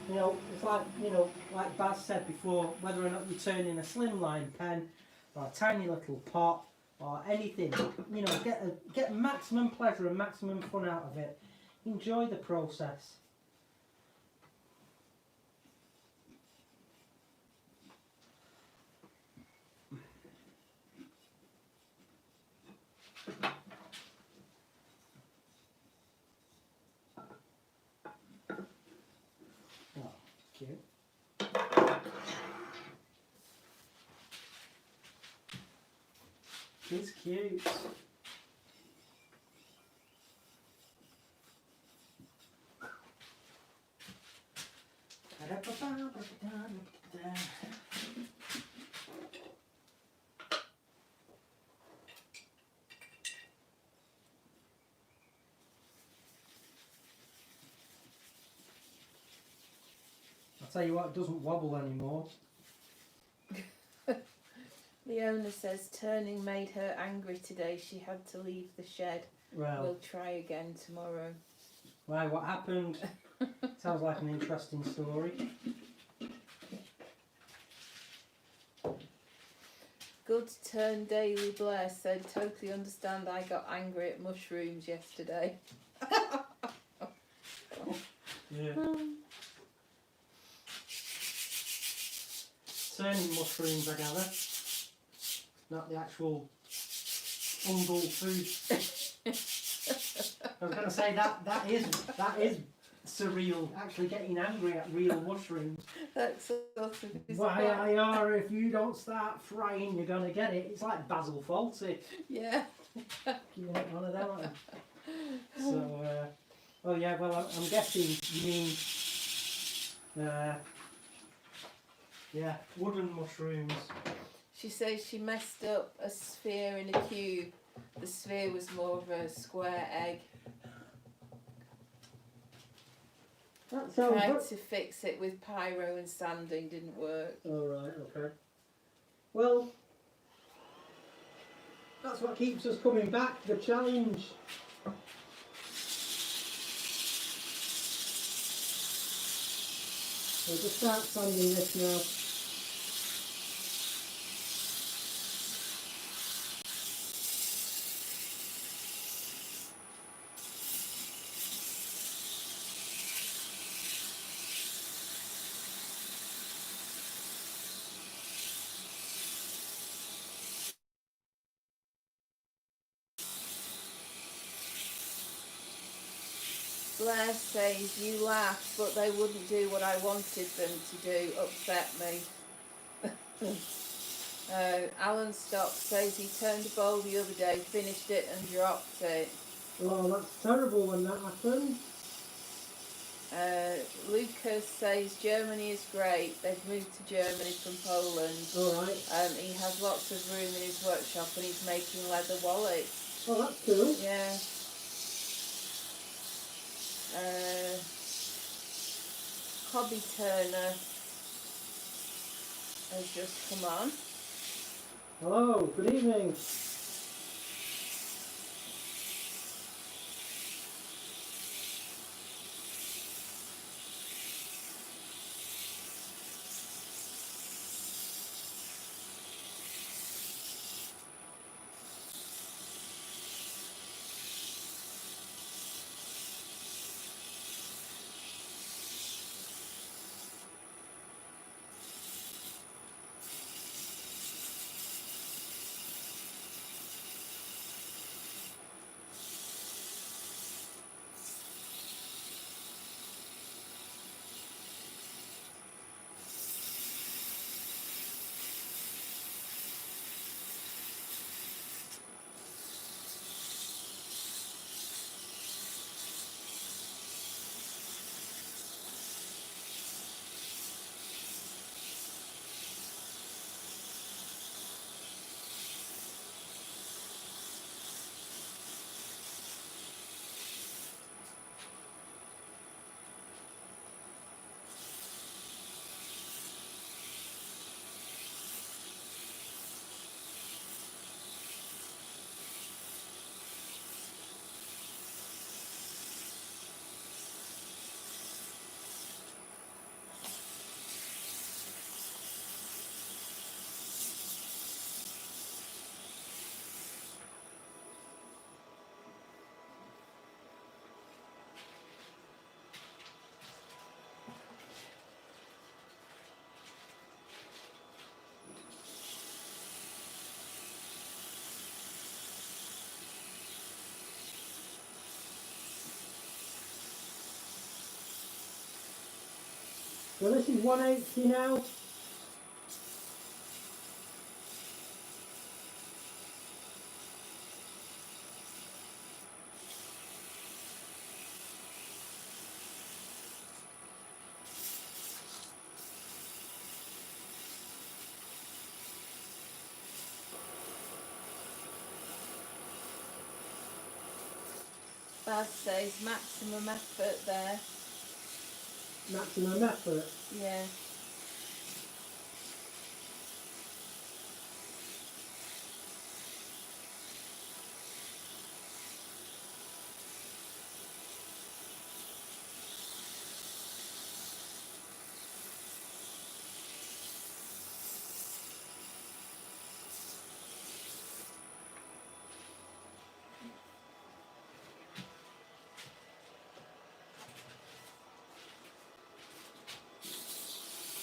You know, it's like, you know, like Baz said before, whether or not you're turning a slimline pen or a tiny little pot or anything, you know, get maximum pleasure and maximum fun out of it. Enjoy the process. Oh, cute. It's cute. I'll tell you what, it doesn't wobble anymore. Leona says turning made her angry today. She had to leave the shed. Well, We'll try again tomorrow. why, what happened? Sounds like an interesting story. Good turn Daily Blair said, totally understand I got angry at mushrooms yesterday. Yeah. Turning mushrooms, I gather. Not the actual fungal food. I was going to say that is surreal, actually getting angry at real mushrooms. That sort of is Why quite- I are, if you don't start frying, you're gonna get it. It's like Basil Fawlty. Yeah. You want one of them? Aren't you? So, oh yeah. Well, I'm guessing you mean, yeah, wooden mushrooms. She says she messed up a sphere in a cube. The sphere was more of a square egg. That sounds Tried good. to fix it with pyro and sanding, didn't work. All right. Okay. Well, that's what keeps us coming back. The challenge. We'll just start sanding this now. Blair says you laughed, but they wouldn't do what I wanted them to do. Upset me. Alan Stock says he turned a bowl the other day, finished it and dropped it. Oh, that's terrible when that happens. Lucas says Germany is great. They've moved to Germany from Poland. All right. He has lots of room in his workshop and he's making leather wallets. Oh, that's cool. Yeah. Hobby Turner has just come on. Hello. Good evening. So this is 180 now. Baz says maximum effort there. Maximum effort. Yeah.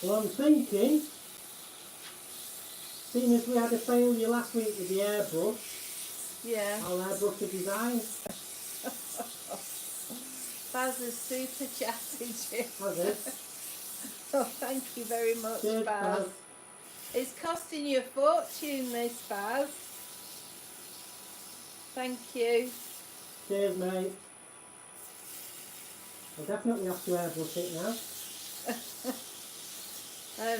Well, I'm thinking, seeing as we had a failure last week with the airbrush, Yeah. I'll airbrush the design. Baz has super chatted you. That's it. Oh, thank you very much, Cheers, Baz. Baz. It's costing you a fortune, this, Baz. Thank you. Cheers, mate. I'll definitely have to airbrush it now.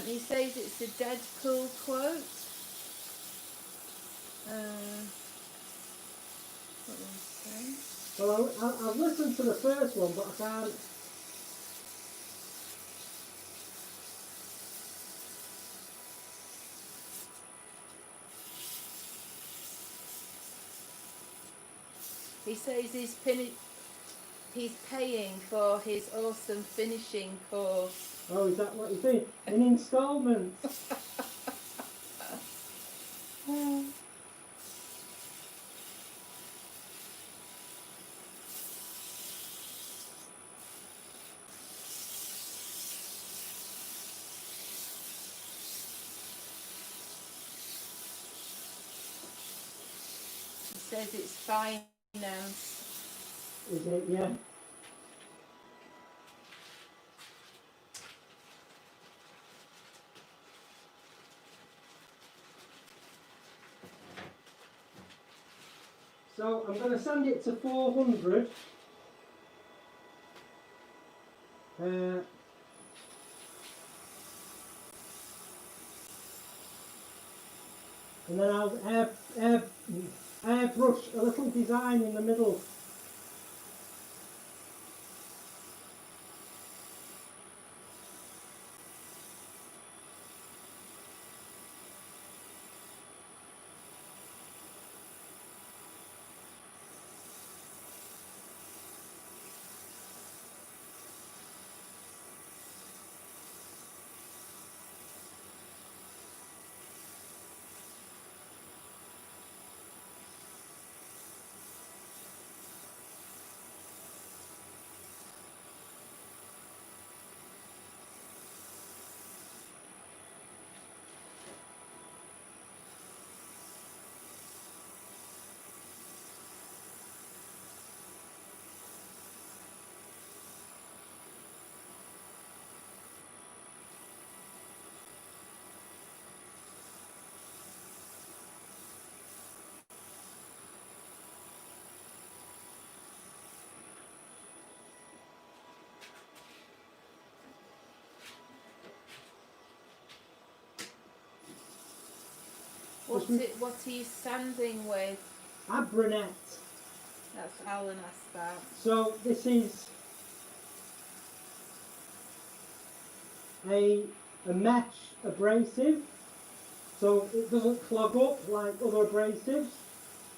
He says it's a Deadpool quote. What did he say? Well, I've listened to the first one, but I can't. He says he's paying for his awesome finishing course. Oh, is that what you're doing? In instalments. He says it's finance. Is it? Yeah. So I'm going to send it to 400. And then I'll airbrush a little design in the middle. What are you sanding with? Abronette. That's Alan asked that. So this is a mesh abrasive, so it doesn't clog up like other abrasives.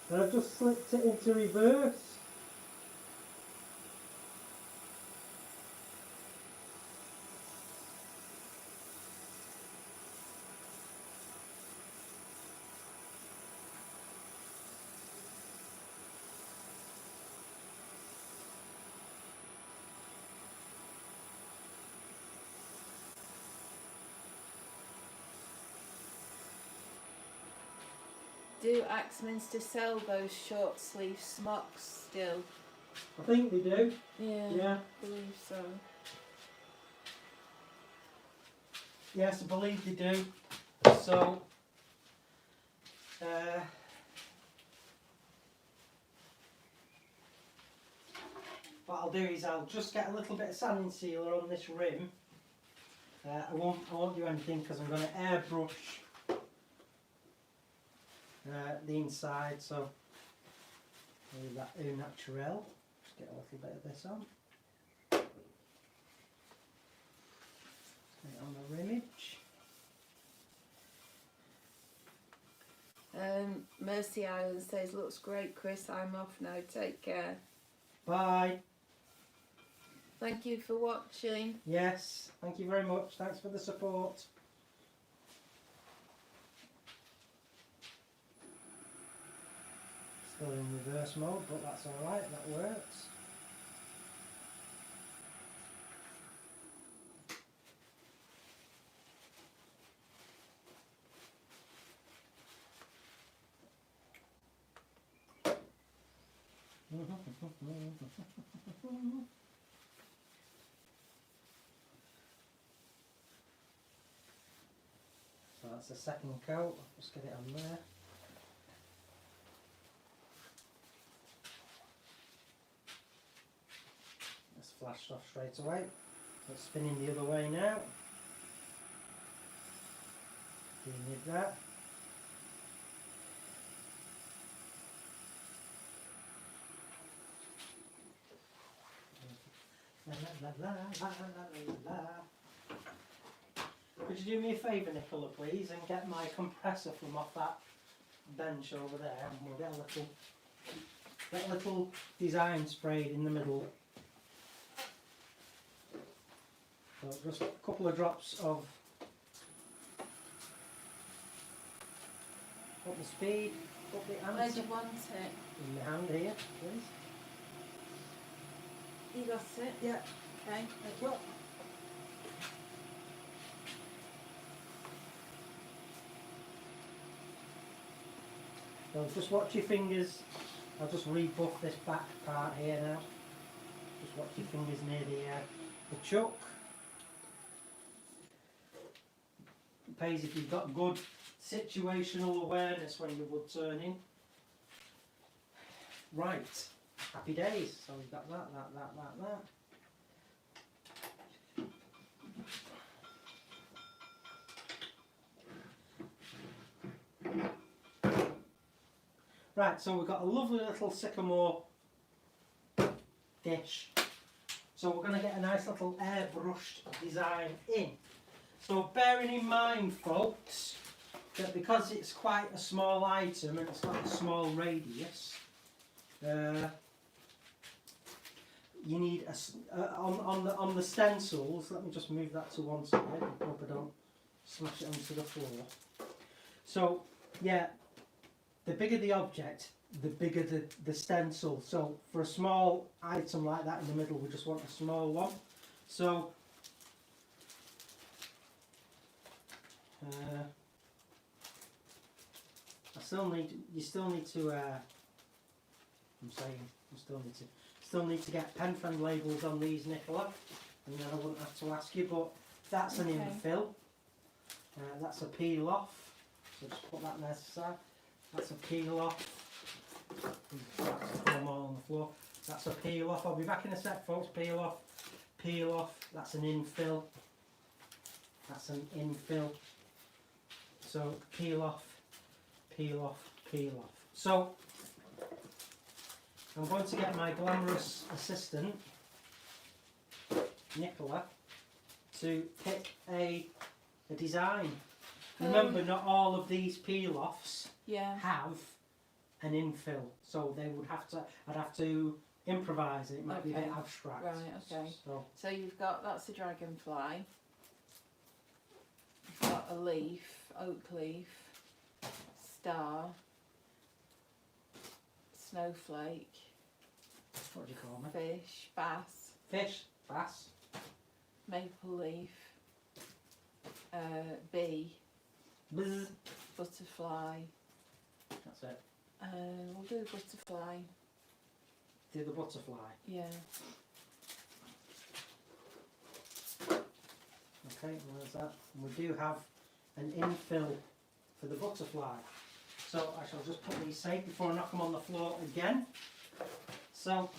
And I've just slipped it into reverse. Do Axminster sell those short sleeve smocks still? I think they do. Yeah, Yeah. I believe so. Yes, I believe they do. So, what I'll do is I'll just get a little bit of sanding sealer on this rim. I won't do anything because I'm going to airbrush the inside. So, with that au naturel, just get a little bit of this on. Get it on the rimage. Mercy Island says, looks great, Chris. I'm off now. Take care. Bye. Thank you for watching. Yes, thank you very much. Thanks for the support. Still in reverse mode, but that's alright, that works. That's the second coat. I'll just get it on there. That's flashed off straight away. It's spinning the other way now. Do you need that? La, la, la, la, la, la, la. Could you do me a favour, Nicola, please, and get my compressor from off that bench over there, and we'll get a little design sprayed in the middle. So just a couple of drops of up the speed, up the Where answer. do you want it? In my hand here, please. You got it? Yeah. Okay. Thank you. So just watch your fingers. I'll just rebuff this back part here now. Just watch your fingers near the chuck. It pays if you've got good situational awareness when you're wood turning. Right, happy days. So we've got that. Right, so we've got a lovely little sycamore dish. So we're going to get a nice little airbrushed design in. So bearing in mind, folks, that because it's quite a small item and it's got a small radius, you need on the stencils. Let me just move that to one side. I hope I don't smash it onto the floor. So yeah. The bigger the object, the bigger the stencil. So for a small item like that in the middle, we just want a small one. So you still need to get pen friend labels on these, Nicola, and then I wouldn't have to ask you. But that's an infill. That's a peel off. So just put that there aside. That's a peel off. That's them all on the floor. That's a peel off. I'll be back in a sec, folks. Peel off, peel off. That's an infill. That's an infill. So peel off, peel off, peel off. So I'm going to get my glamorous assistant, Nicola, to pick a design. Remember, not all of these peel offs have an infill, so they would have to. I'd have to improvise it. It might be a bit abstract. Right. Okay. So you've got that's a dragonfly. You've got a leaf, oak leaf, star, snowflake. What do you call me? Fish, bass. Fish, bass. Maple leaf. Bee. Bzz. Butterfly. That's it. We'll do butterfly. Do the butterfly. Yeah. Okay, well, there's that. And we do have an infill for the butterfly. So I shall just put these safe before I knock them on the floor again. So,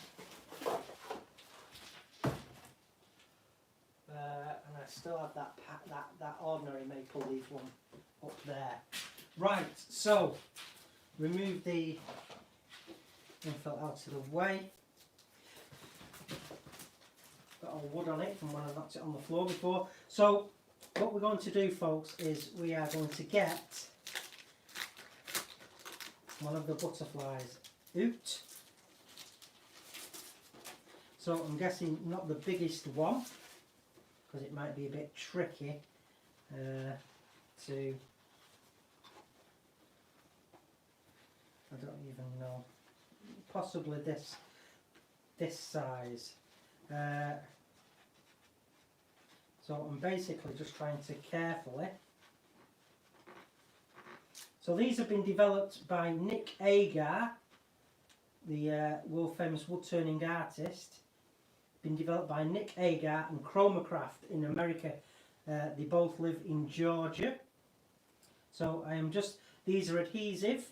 and I still have that ordinary maple leaf one up there. Right, so remove the infill out of the way. Got all wood on it from when I knocked it on the floor before. So what we're going to do, folks, is we are going to get one of the butterflies out. So I'm guessing not the biggest one, because it might be a bit tricky to, I don't even know, possibly this size. So I'm basically just trying to carefully. So these have been developed by Nick Agar, the world famous wood turning artist. Been developed by Nick Agar and Chromacraft in America. They both live in Georgia. So I am just, these are adhesive,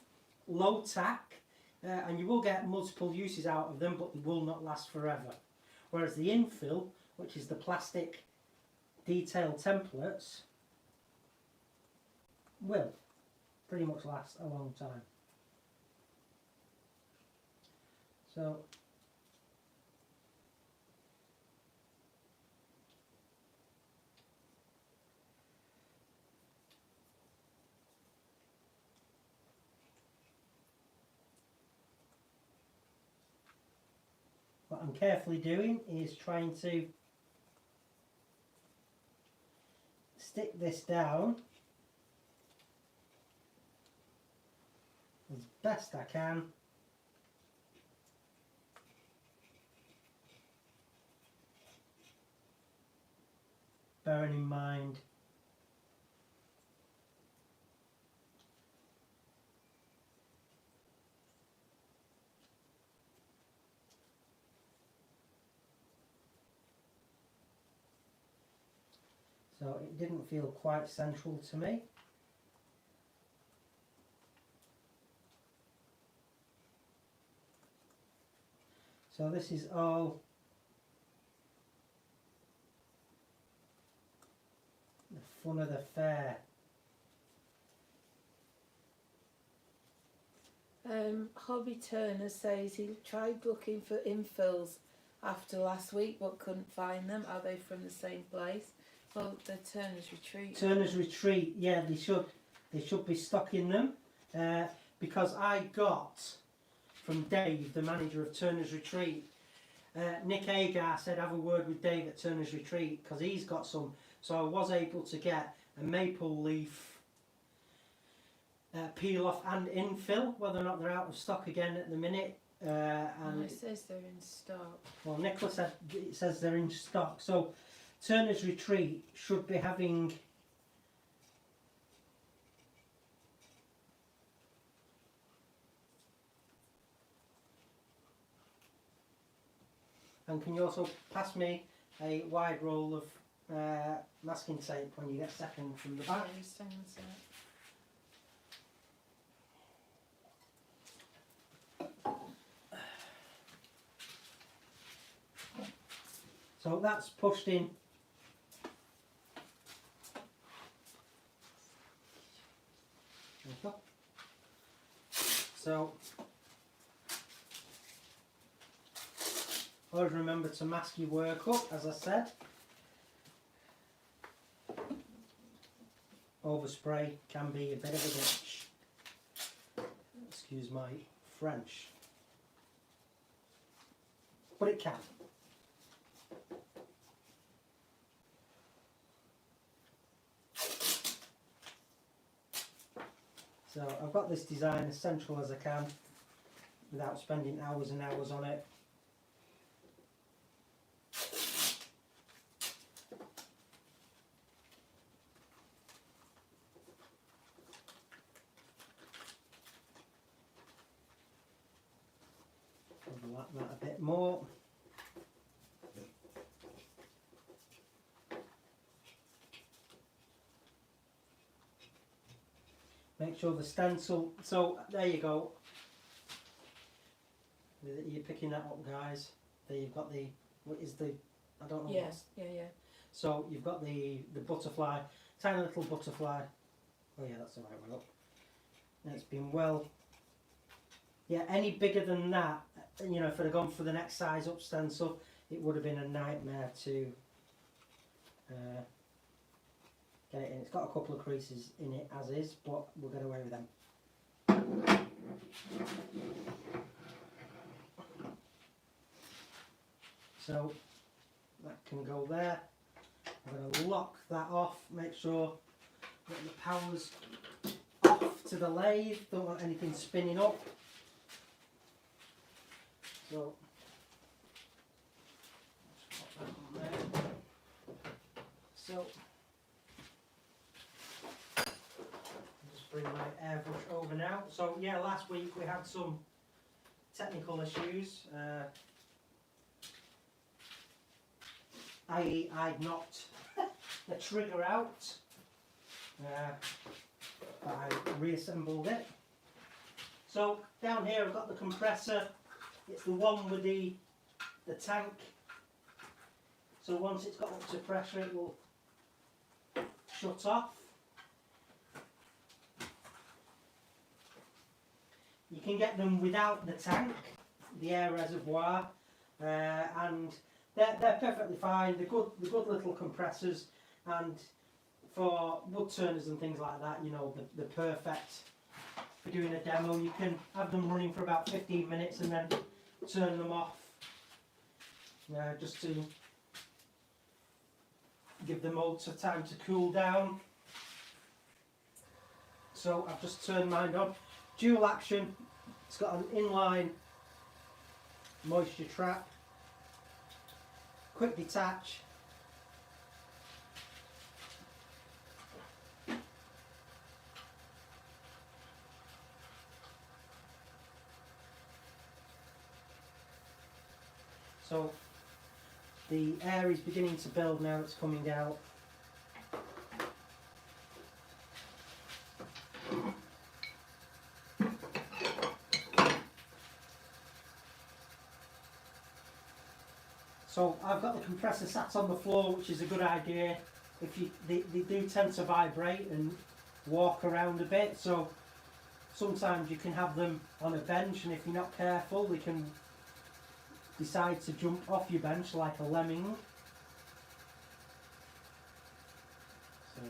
low tack, and you will get multiple uses out of them, but they will not last forever. Whereas the infill, which is the plastic detail templates, will pretty much last a long time. So what I'm carefully doing is trying to stick this down as best I can. Bearing in mind so it didn't feel quite central to me. So this is all the fun of the fair. Hobby Turner says he tried looking for infills after last week but couldn't find them. Are they from the same place? Well, they're Turner's Retreat. Turner's Retreat, yeah, they should be stocking them, because I got from Dave, the manager of Turner's Retreat. Nick Agar said have a word with Dave at Turner's Retreat because he's got some. So I was able to get a maple leaf peel off and infill. Whether or not they're out of stock again at the minute. And it says they're in stock. Well, Nicola said it says they're in stock. So Turner's Retreat should be having. And can you also pass me a wide roll of masking tape when you get a second from the back? Yeah, just hang on a sec. So that's pushed in. There we go. So always remember to mask your work up, as I said. Overspray can be a bit of a bitch. Excuse my French. But it can. So I've got this design as central as I can without spending hours and hours on it. Overlap that a bit more. Make sure the stencil, so there you go. You're picking that up, guys. There you've got the, what is the, I don't know Yes, yeah. So you've got the butterfly, tiny little butterfly. Oh yeah, that's the right one up. And it's been well, yeah, any bigger than that, you know, if I'd have gone for the next size up stencil, it would have been a nightmare to get it in. It's got a couple of creases in it as is, but we'll get away with them. So that can go there. I'm going to lock that off, make sure that the power's off to the lathe, don't want anything spinning up. So let's put that on there. So just bring my airbrush over now. So yeah, last week we had some technical issues. I'd knocked the trigger out. but I reassembled it. So down here I've got the compressor. It's the one with the tank. So once it's got up to pressure it will shut off. You can get them without the tank, the air reservoir, and they're perfectly fine. They're good little compressors, and for wood turners and things like that, you know, they're perfect for doing a demo. You can have them running for about 15 minutes and then turn them off, just to give the motor time to cool down. So I've just turned mine on. Dual action. It's got an inline moisture trap, quick detach, so the air is beginning to build now, it's coming out. So I've got the compressor sat on the floor, which is a good idea. They do tend to vibrate and walk around a bit, so sometimes you can have them on a bench, and if you're not careful they can decide to jump off your bench like a lemming. So,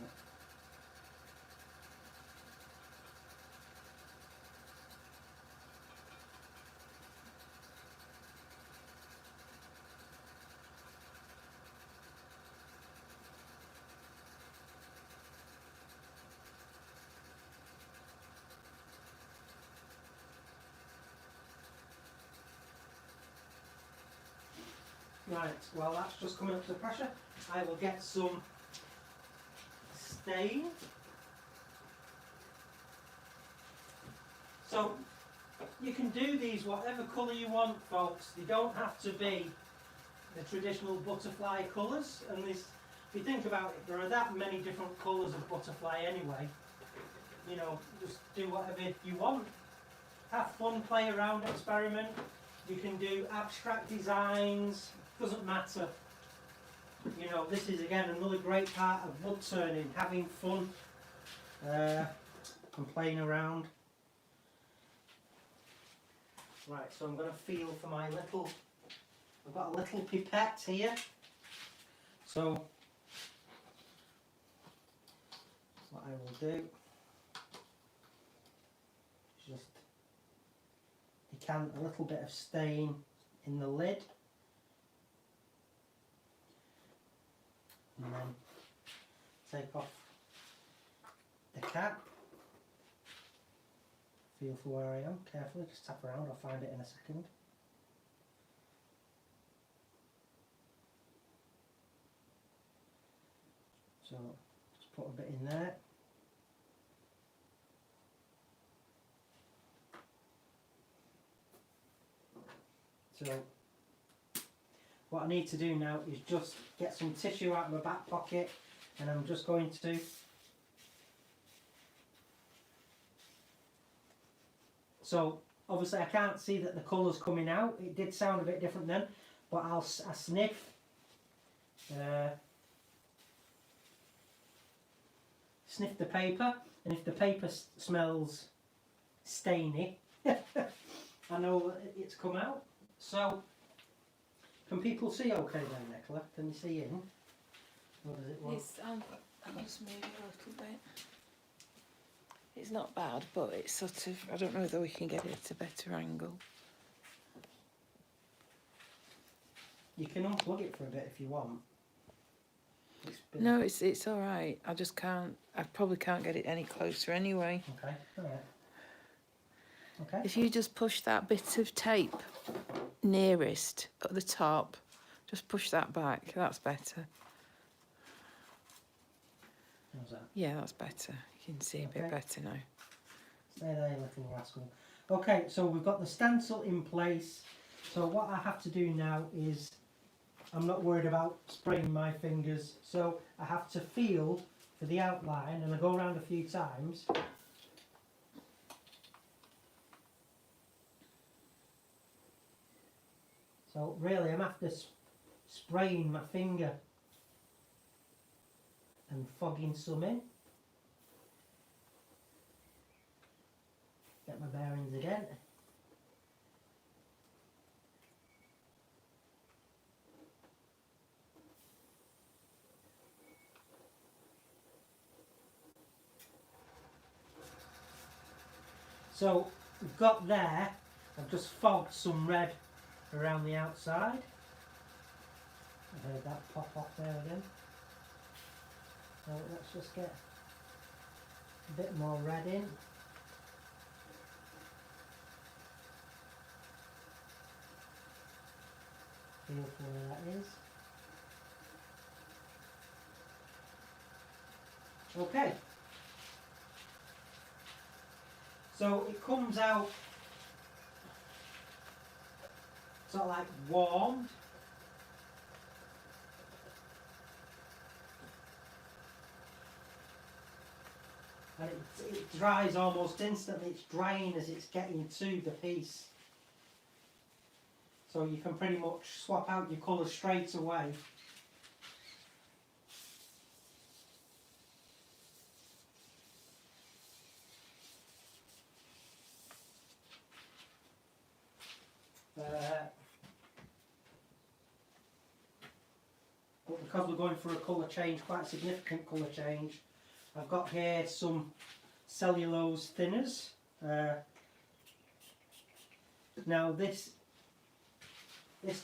right, well that's just coming up to pressure. I will get some stain. So you can do these whatever colour you want, folks. They don't have to be the traditional butterfly colours, and this, if you think about it, there are that many different colours of butterfly anyway. You know, just do whatever you want. Have fun, play around, experiment. You can do abstract designs, doesn't matter. You know, this is again another great part of wood turning, having fun and playing around. Right, so I'm going to feel for my little, I've got a little pipette here. So what I will do, just decant a little bit of stain in the lid, and then take off the cap. Feel for where I am, carefully, just tap around, I'll find it in a second. So, just put a bit in there. So, what I need to do now is just get some tissue out of my back pocket, and I'm just going to so obviously I can't see that the colour's coming out. It did sound a bit different then, but I sniff. Sniff the paper, and if the paper smells stainy, I know that it's come out. So, can people see okay then, Nicola? Can you see in? Or does it want? I'll just move it a little bit. It's not bad, but it's sort of, I don't know whether we can get it at a better angle. You can unplug it for a bit if you want. No, it's all right. I just can't. I probably can't get it any closer anyway. Okay, all right. Okay. If you just push that bit of tape nearest at the top, just push that back. That's better. How's that? Yeah, that's better. You can see a bit better now. Stay there, you little rascal. Okay, so we've got the stencil in place. So what I have to do now is, I'm not worried about spraying my fingers, so I have to feel for the outline, and I go around a few times. So really I'm after spraying my finger and fogging some in. Get my bearings again. So we've got there, I've just fogged some red around the outside. I heard that pop off there again. So let's just get a bit more red in. Feel for where that is. Okay. So it comes out sort of like warmed. And it dries almost instantly. It's drying as it's getting to the piece. So you can pretty much swap out your colour straight away. But because we're going for a colour change, quite a significant colour change, I've got here some cellulose thinners. Now this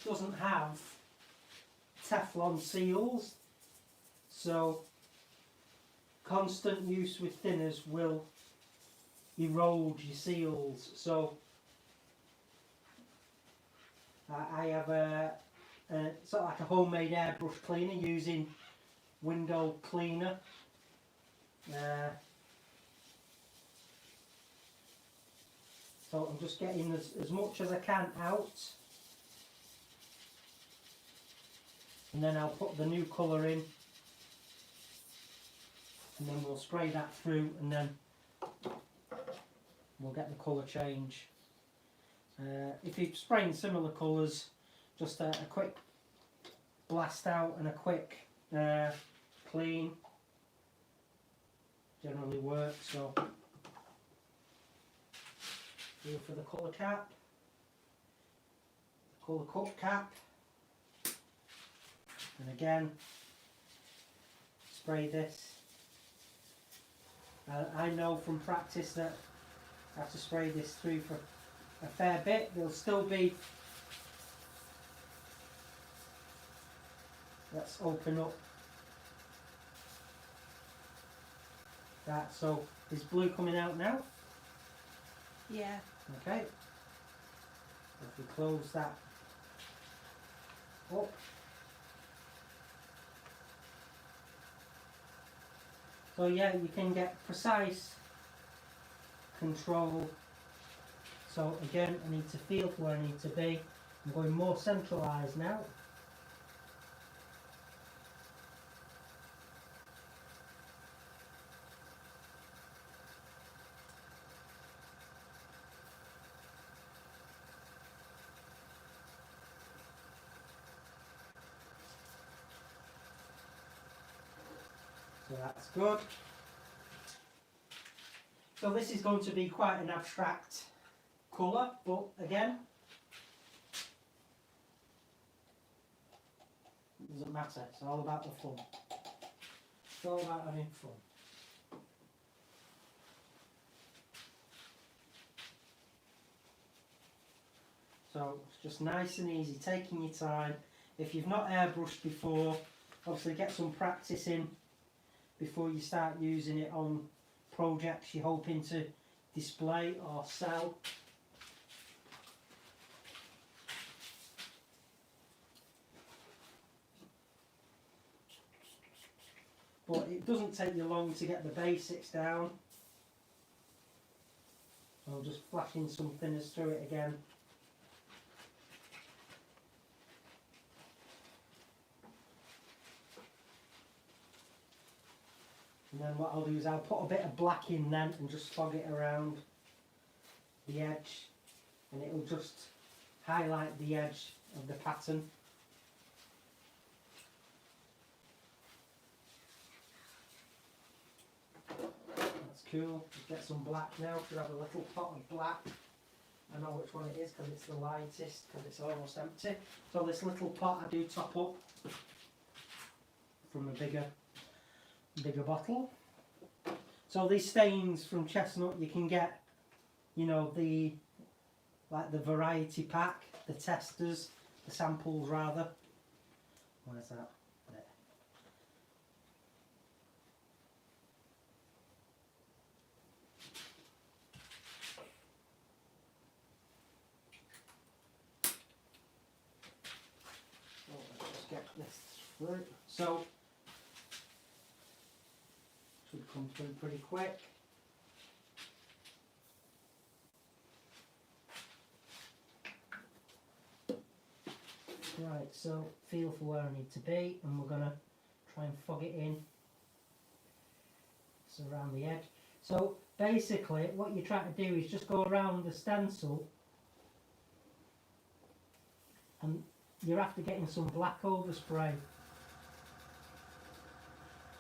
doesn't have Teflon seals, so constant use with thinners will erode your seals. So I have a sort of like a homemade airbrush cleaner using window cleaner. So I'm just getting as much as I can out, and then I'll put the new colour in, and then we'll spray that through, and then we'll get the colour change. If you're spraying similar colours, just a quick blast out and a quick clean generally works. So go for the colour cap, the colour cup cap, and again spray this. I know from practice that I have to spray this through for a fair bit. There'll still be, let's open up that. So is blue coming out now? Yeah. Okay. If we close that up. So yeah, you can get precise control. So again, I need to feel for where I need to be. I'm going more centralised now. So that's good. So this is going to be quite an abstract colour, but again, it doesn't matter. It's all about the fun. It's all about having fun. So it's just nice and easy, taking your time. If you've not airbrushed before, obviously get some practice in before you start using it on projects you're hoping to display or sell. But it doesn't take you long to get the basics down. So I'm just flashing some thinners through it again. And then what I'll do is I'll put a bit of black in then and just fog it around the edge, and it'll just highlight the edge of the pattern. That's cool. Just get some black now. Should have a little pot of black. I know which one it is because it's the lightest, because it's almost empty. So this little pot I do top up from a bigger bottle. So these stains from chestnut you can get, you know, the variety pack, the testers, the samples rather. Where's that? There. So let's just get this through. So should come through pretty quick. Right, so feel for where I need to be, and we're going to try and fog it in. So around the edge. So basically what you try to do is just go around the stencil, and you're after getting some black overspray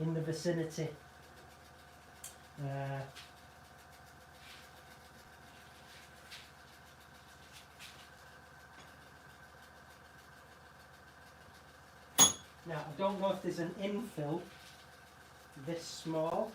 in the vicinity. Now I don't know if there's an infill this small.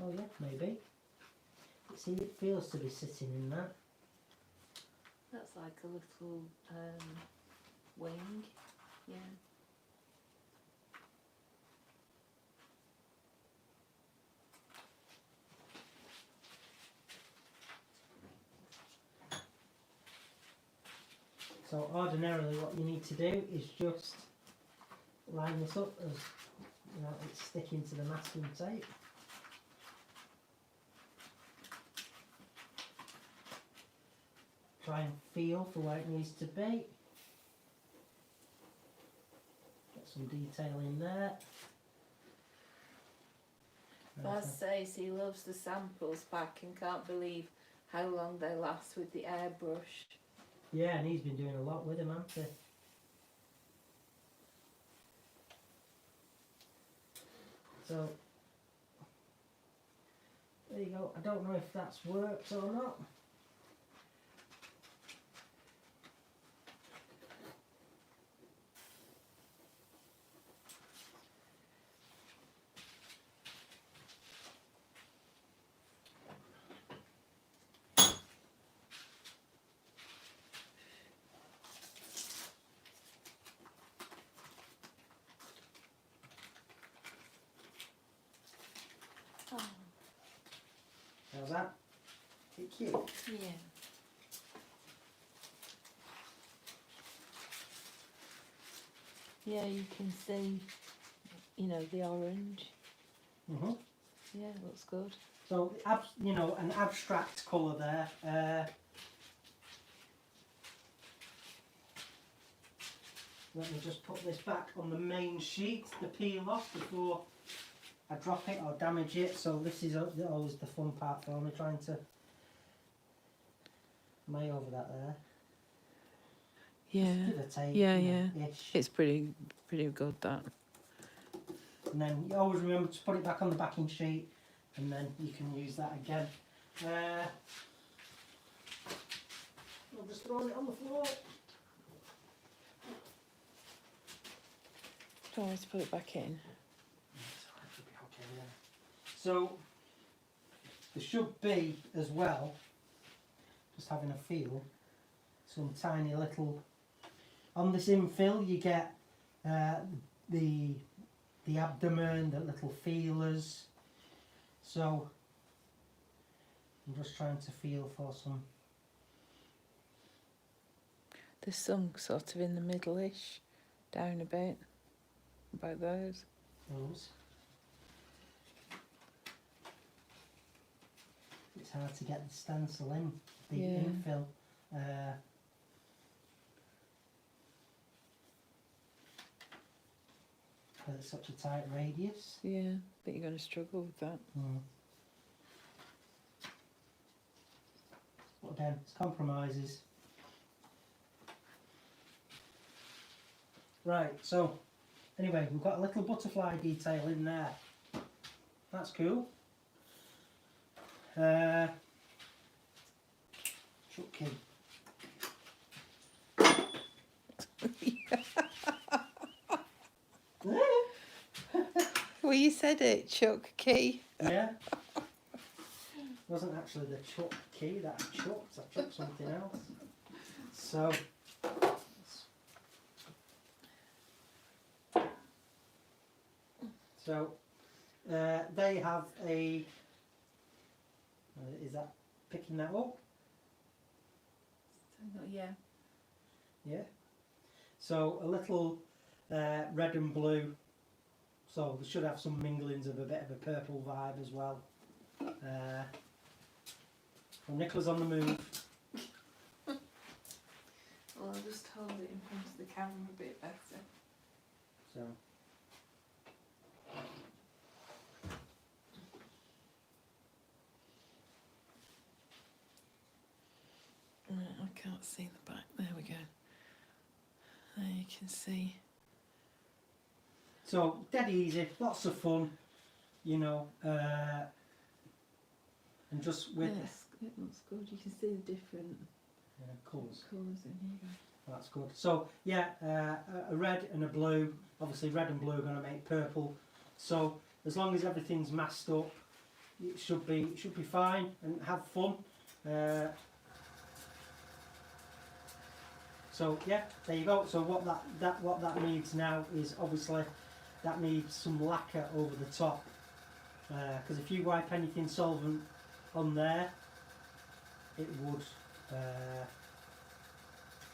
Oh yeah, maybe. See, it feels to be sitting in that. That's like a little wing, yeah. So ordinarily what you need to do is just line this up as, you know, it's sticking to the masking tape. Try and feel for where it needs to be. Get some detail in there. Baz says he loves the samples pack and can't believe how long they last with the airbrush. Yeah, and he's been doing a lot with them, hasn't he? So, there you go. I don't know if that's worked or not. Oh. How's that? Is it cute? Yeah. Yeah, you can see, you know, the orange. Mhm. Yeah, it looks good. So, you know, an abstract colour there. Let me just put this back on the main sheet, the peel off, before I drop it or damage it. So this is always the fun part for me, trying to... Am I over that there? Yeah. Just give or take, Yeah, you yeah. know, ish. It's pretty good, that. And then you always remember to put it back on the backing sheet, and then you can use that again. I'm just throwing it on the floor. Do you want me to put it back in? So there should be as well, just having a feel, some tiny little, on this infill you get the abdomen, the little feelers. So I'm just trying to feel for some. There's some sort of in the middle-ish, down a bit. about those. Those. It's hard to get the stencil in, the Yeah. infill. Because it's such a tight radius. Yeah, I think you're going to struggle with that. But again, it's compromises. Right, so anyway, we've got a little butterfly detail in there. That's cool. Chucky. Well, you said it, Chuck Key. Yeah. Wasn't actually the chuck key that I chucked. I chucked something else. So they have a. Is that picking that up? Yeah. Yeah. So a little red and blue. So they should have some minglings of a bit of a purple vibe as well. Well, Nicola's on the move. Well, I'll just hold it in front of the camera a bit better. So. I can't see the back. There we go. There you can see. So dead easy, lots of fun, you know, and just with Yes, it looks good. You can see the different colours. colours in here. That's good. So yeah, a red and a blue. Obviously, red and blue are going to make purple. So as long as everything's masked up, it should be fine and have fun. So yeah, there you go. So what that needs now is obviously that needs some lacquer over the top, because if you wipe anything solvent on there, it would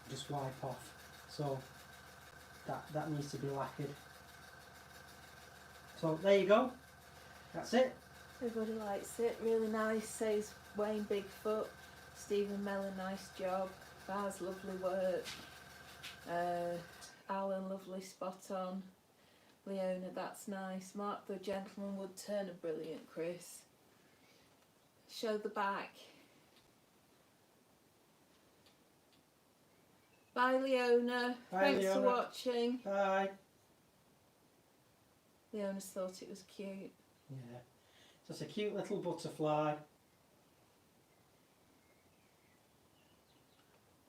just wipe off. So that needs to be lacquered. So there you go. That's it. Everybody likes it. Really nice. Says Wayne Bigfoot. Stephen Mellon, nice job. Baz, lovely work. Alan, lovely, spot on. Leona, that's nice. Mark the Gentleman Woodturner, brilliant, Chris. Show the back. Bye, Leona. Bye, Thanks Leona. for watching. Bye. Leona's thought it was cute. Yeah. Just a cute little butterfly.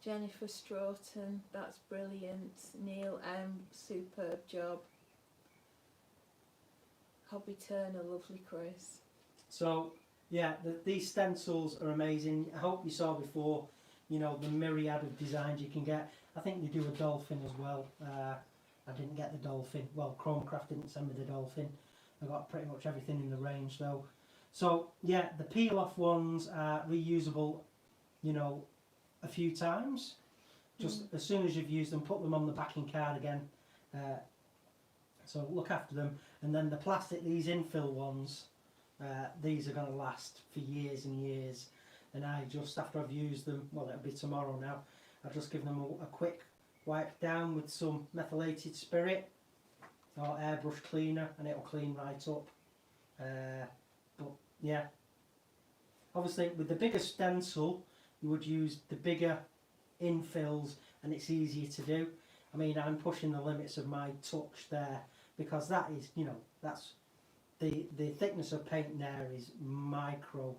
Jennifer Stroughton, that's brilliant. Neil M, superb job. Hobby Turner, lovely, Chris. So yeah, these stencils are amazing. I hope you saw before, you know, the myriad of designs you can get. I think they do a dolphin as well. I didn't get the dolphin. Well, Chromecraft didn't send me the dolphin. I got pretty much everything in the range though. So yeah, the peel off ones are reusable, you know, a few times. Just as soon as you've used them, put them on the backing card again. So look after them. And then the plastic, these infill ones, these are going to last for years and years. And I just, after I've used them, well, it'll be tomorrow now, I'll just give them a quick wipe down with some methylated spirit or airbrush cleaner, and it'll clean right up. But yeah, obviously with the bigger stencil, you would use the bigger infills, and it's easier to do. I mean, I'm pushing the limits of my touch there, because that is, you know, that's the thickness of paint there is micro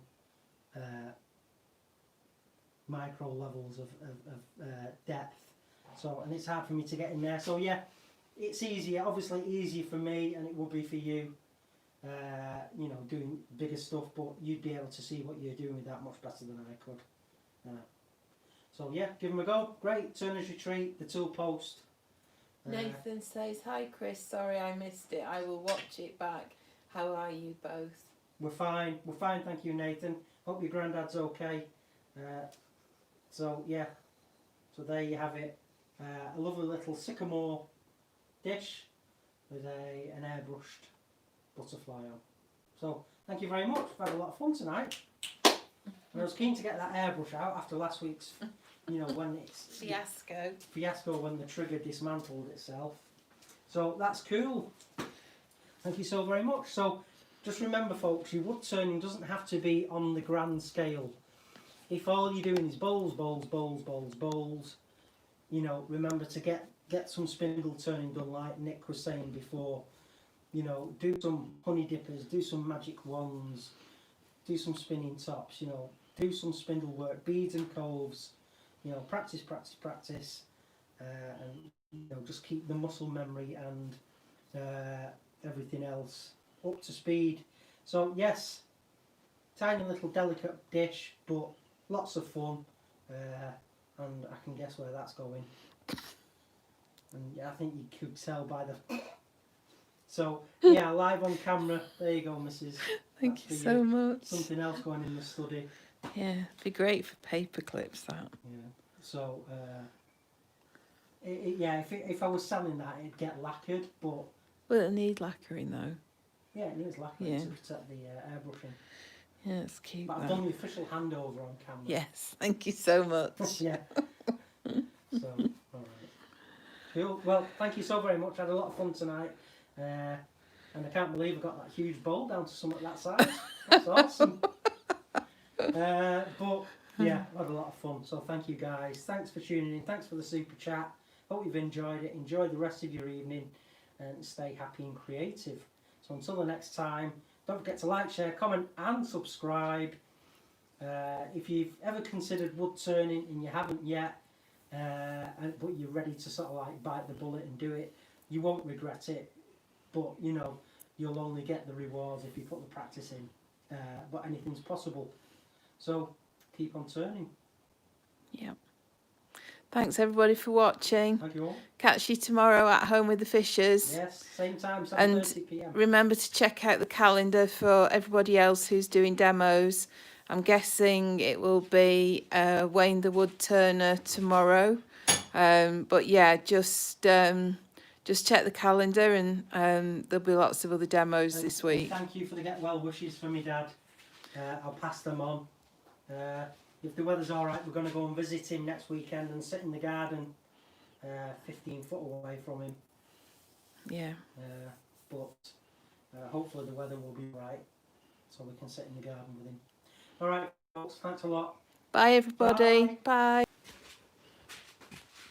levels of depth. So, and it's hard for me to get in there. So yeah, it's easier, obviously easier for me, and it will be for you, you know, doing bigger stuff, but you'd be able to see what you're doing with that much better than I could. So yeah, give them a go. Great. Turner's Retreat, the tool post. Nathan says, hi Chris, sorry I missed it. I will watch it back. How are you both? We're fine. We're fine, thank you, Nathan. Hope your granddad's okay. So yeah, so there you have it. A lovely little sycamore dish. with an airbrushed butterfly on. So thank you very much. I've had a lot of fun tonight. And I was keen to get that airbrush out after last week's, you know, when it's fiasco when the trigger dismantled itself. So that's cool. Thank you so very much. So just remember, folks, your wood turning doesn't have to be on the grand scale. If all you're doing is bowls, bowls, bowls, bowls, bowls, you know, remember to get some spindle turning done, like Nick was saying before. You know, do some honey dippers, do some magic wands, do some spinning tops, you know, do some spindle work, beads and coves, you know, practice, practice, practice, and, you know, just keep the muscle memory and everything else up to speed. So yes, tiny little delicate dish, but lots of fun, and I can guess where that's going. And yeah, I think you could tell by the... So yeah, live on camera. There you go, Mrs. Thank you so much. Something else going in the study. Yeah, it'd be great for paper clips, that. Yeah. So yeah, if I was selling that, it'd get lacquered, but... Well, it'll need lacquering though. Yeah, it needs lacquering Yeah. to protect the airbrushing. Yeah, let's keep But I've that. done the official handover on camera. Yes, thank you so much. Yeah. So, alright. Cool. Well, thank you so very much. I had a lot of fun tonight. And I can't believe I got that huge bowl down to something that size. That's awesome. But yeah, I had a lot of fun. So thank you guys. Thanks for tuning in. Thanks for the super chat. Hope you've enjoyed it. Enjoy the rest of your evening and stay happy and creative. So until the next time, don't forget to like, share, comment and subscribe. If you've ever considered wood turning and you haven't yet, but you're ready to sort of like bite the bullet and do it, you won't regret it. But you know, you'll only get the rewards if you put the practice in. But anything's possible. So keep on turning. Yeah. Thanks everybody for watching. Thank you all. Catch you tomorrow at home with the Fishers. Yes, same time, And 7:30 p.m. remember to check out the calendar for everybody else who's doing demos. I'm guessing it will be Wayne the Woodturner tomorrow. But yeah, just check the calendar and there'll be lots of other demos this week. Thank you for the get well wishes for me dad. I'll pass them on. If the weather's alright, we're going to go and visit him next weekend and sit in the garden 15 foot away from him. Yeah. But hopefully the weather will be right so we can sit in the garden with him. Alright folks, thanks a lot. Bye everybody. Bye. Bye.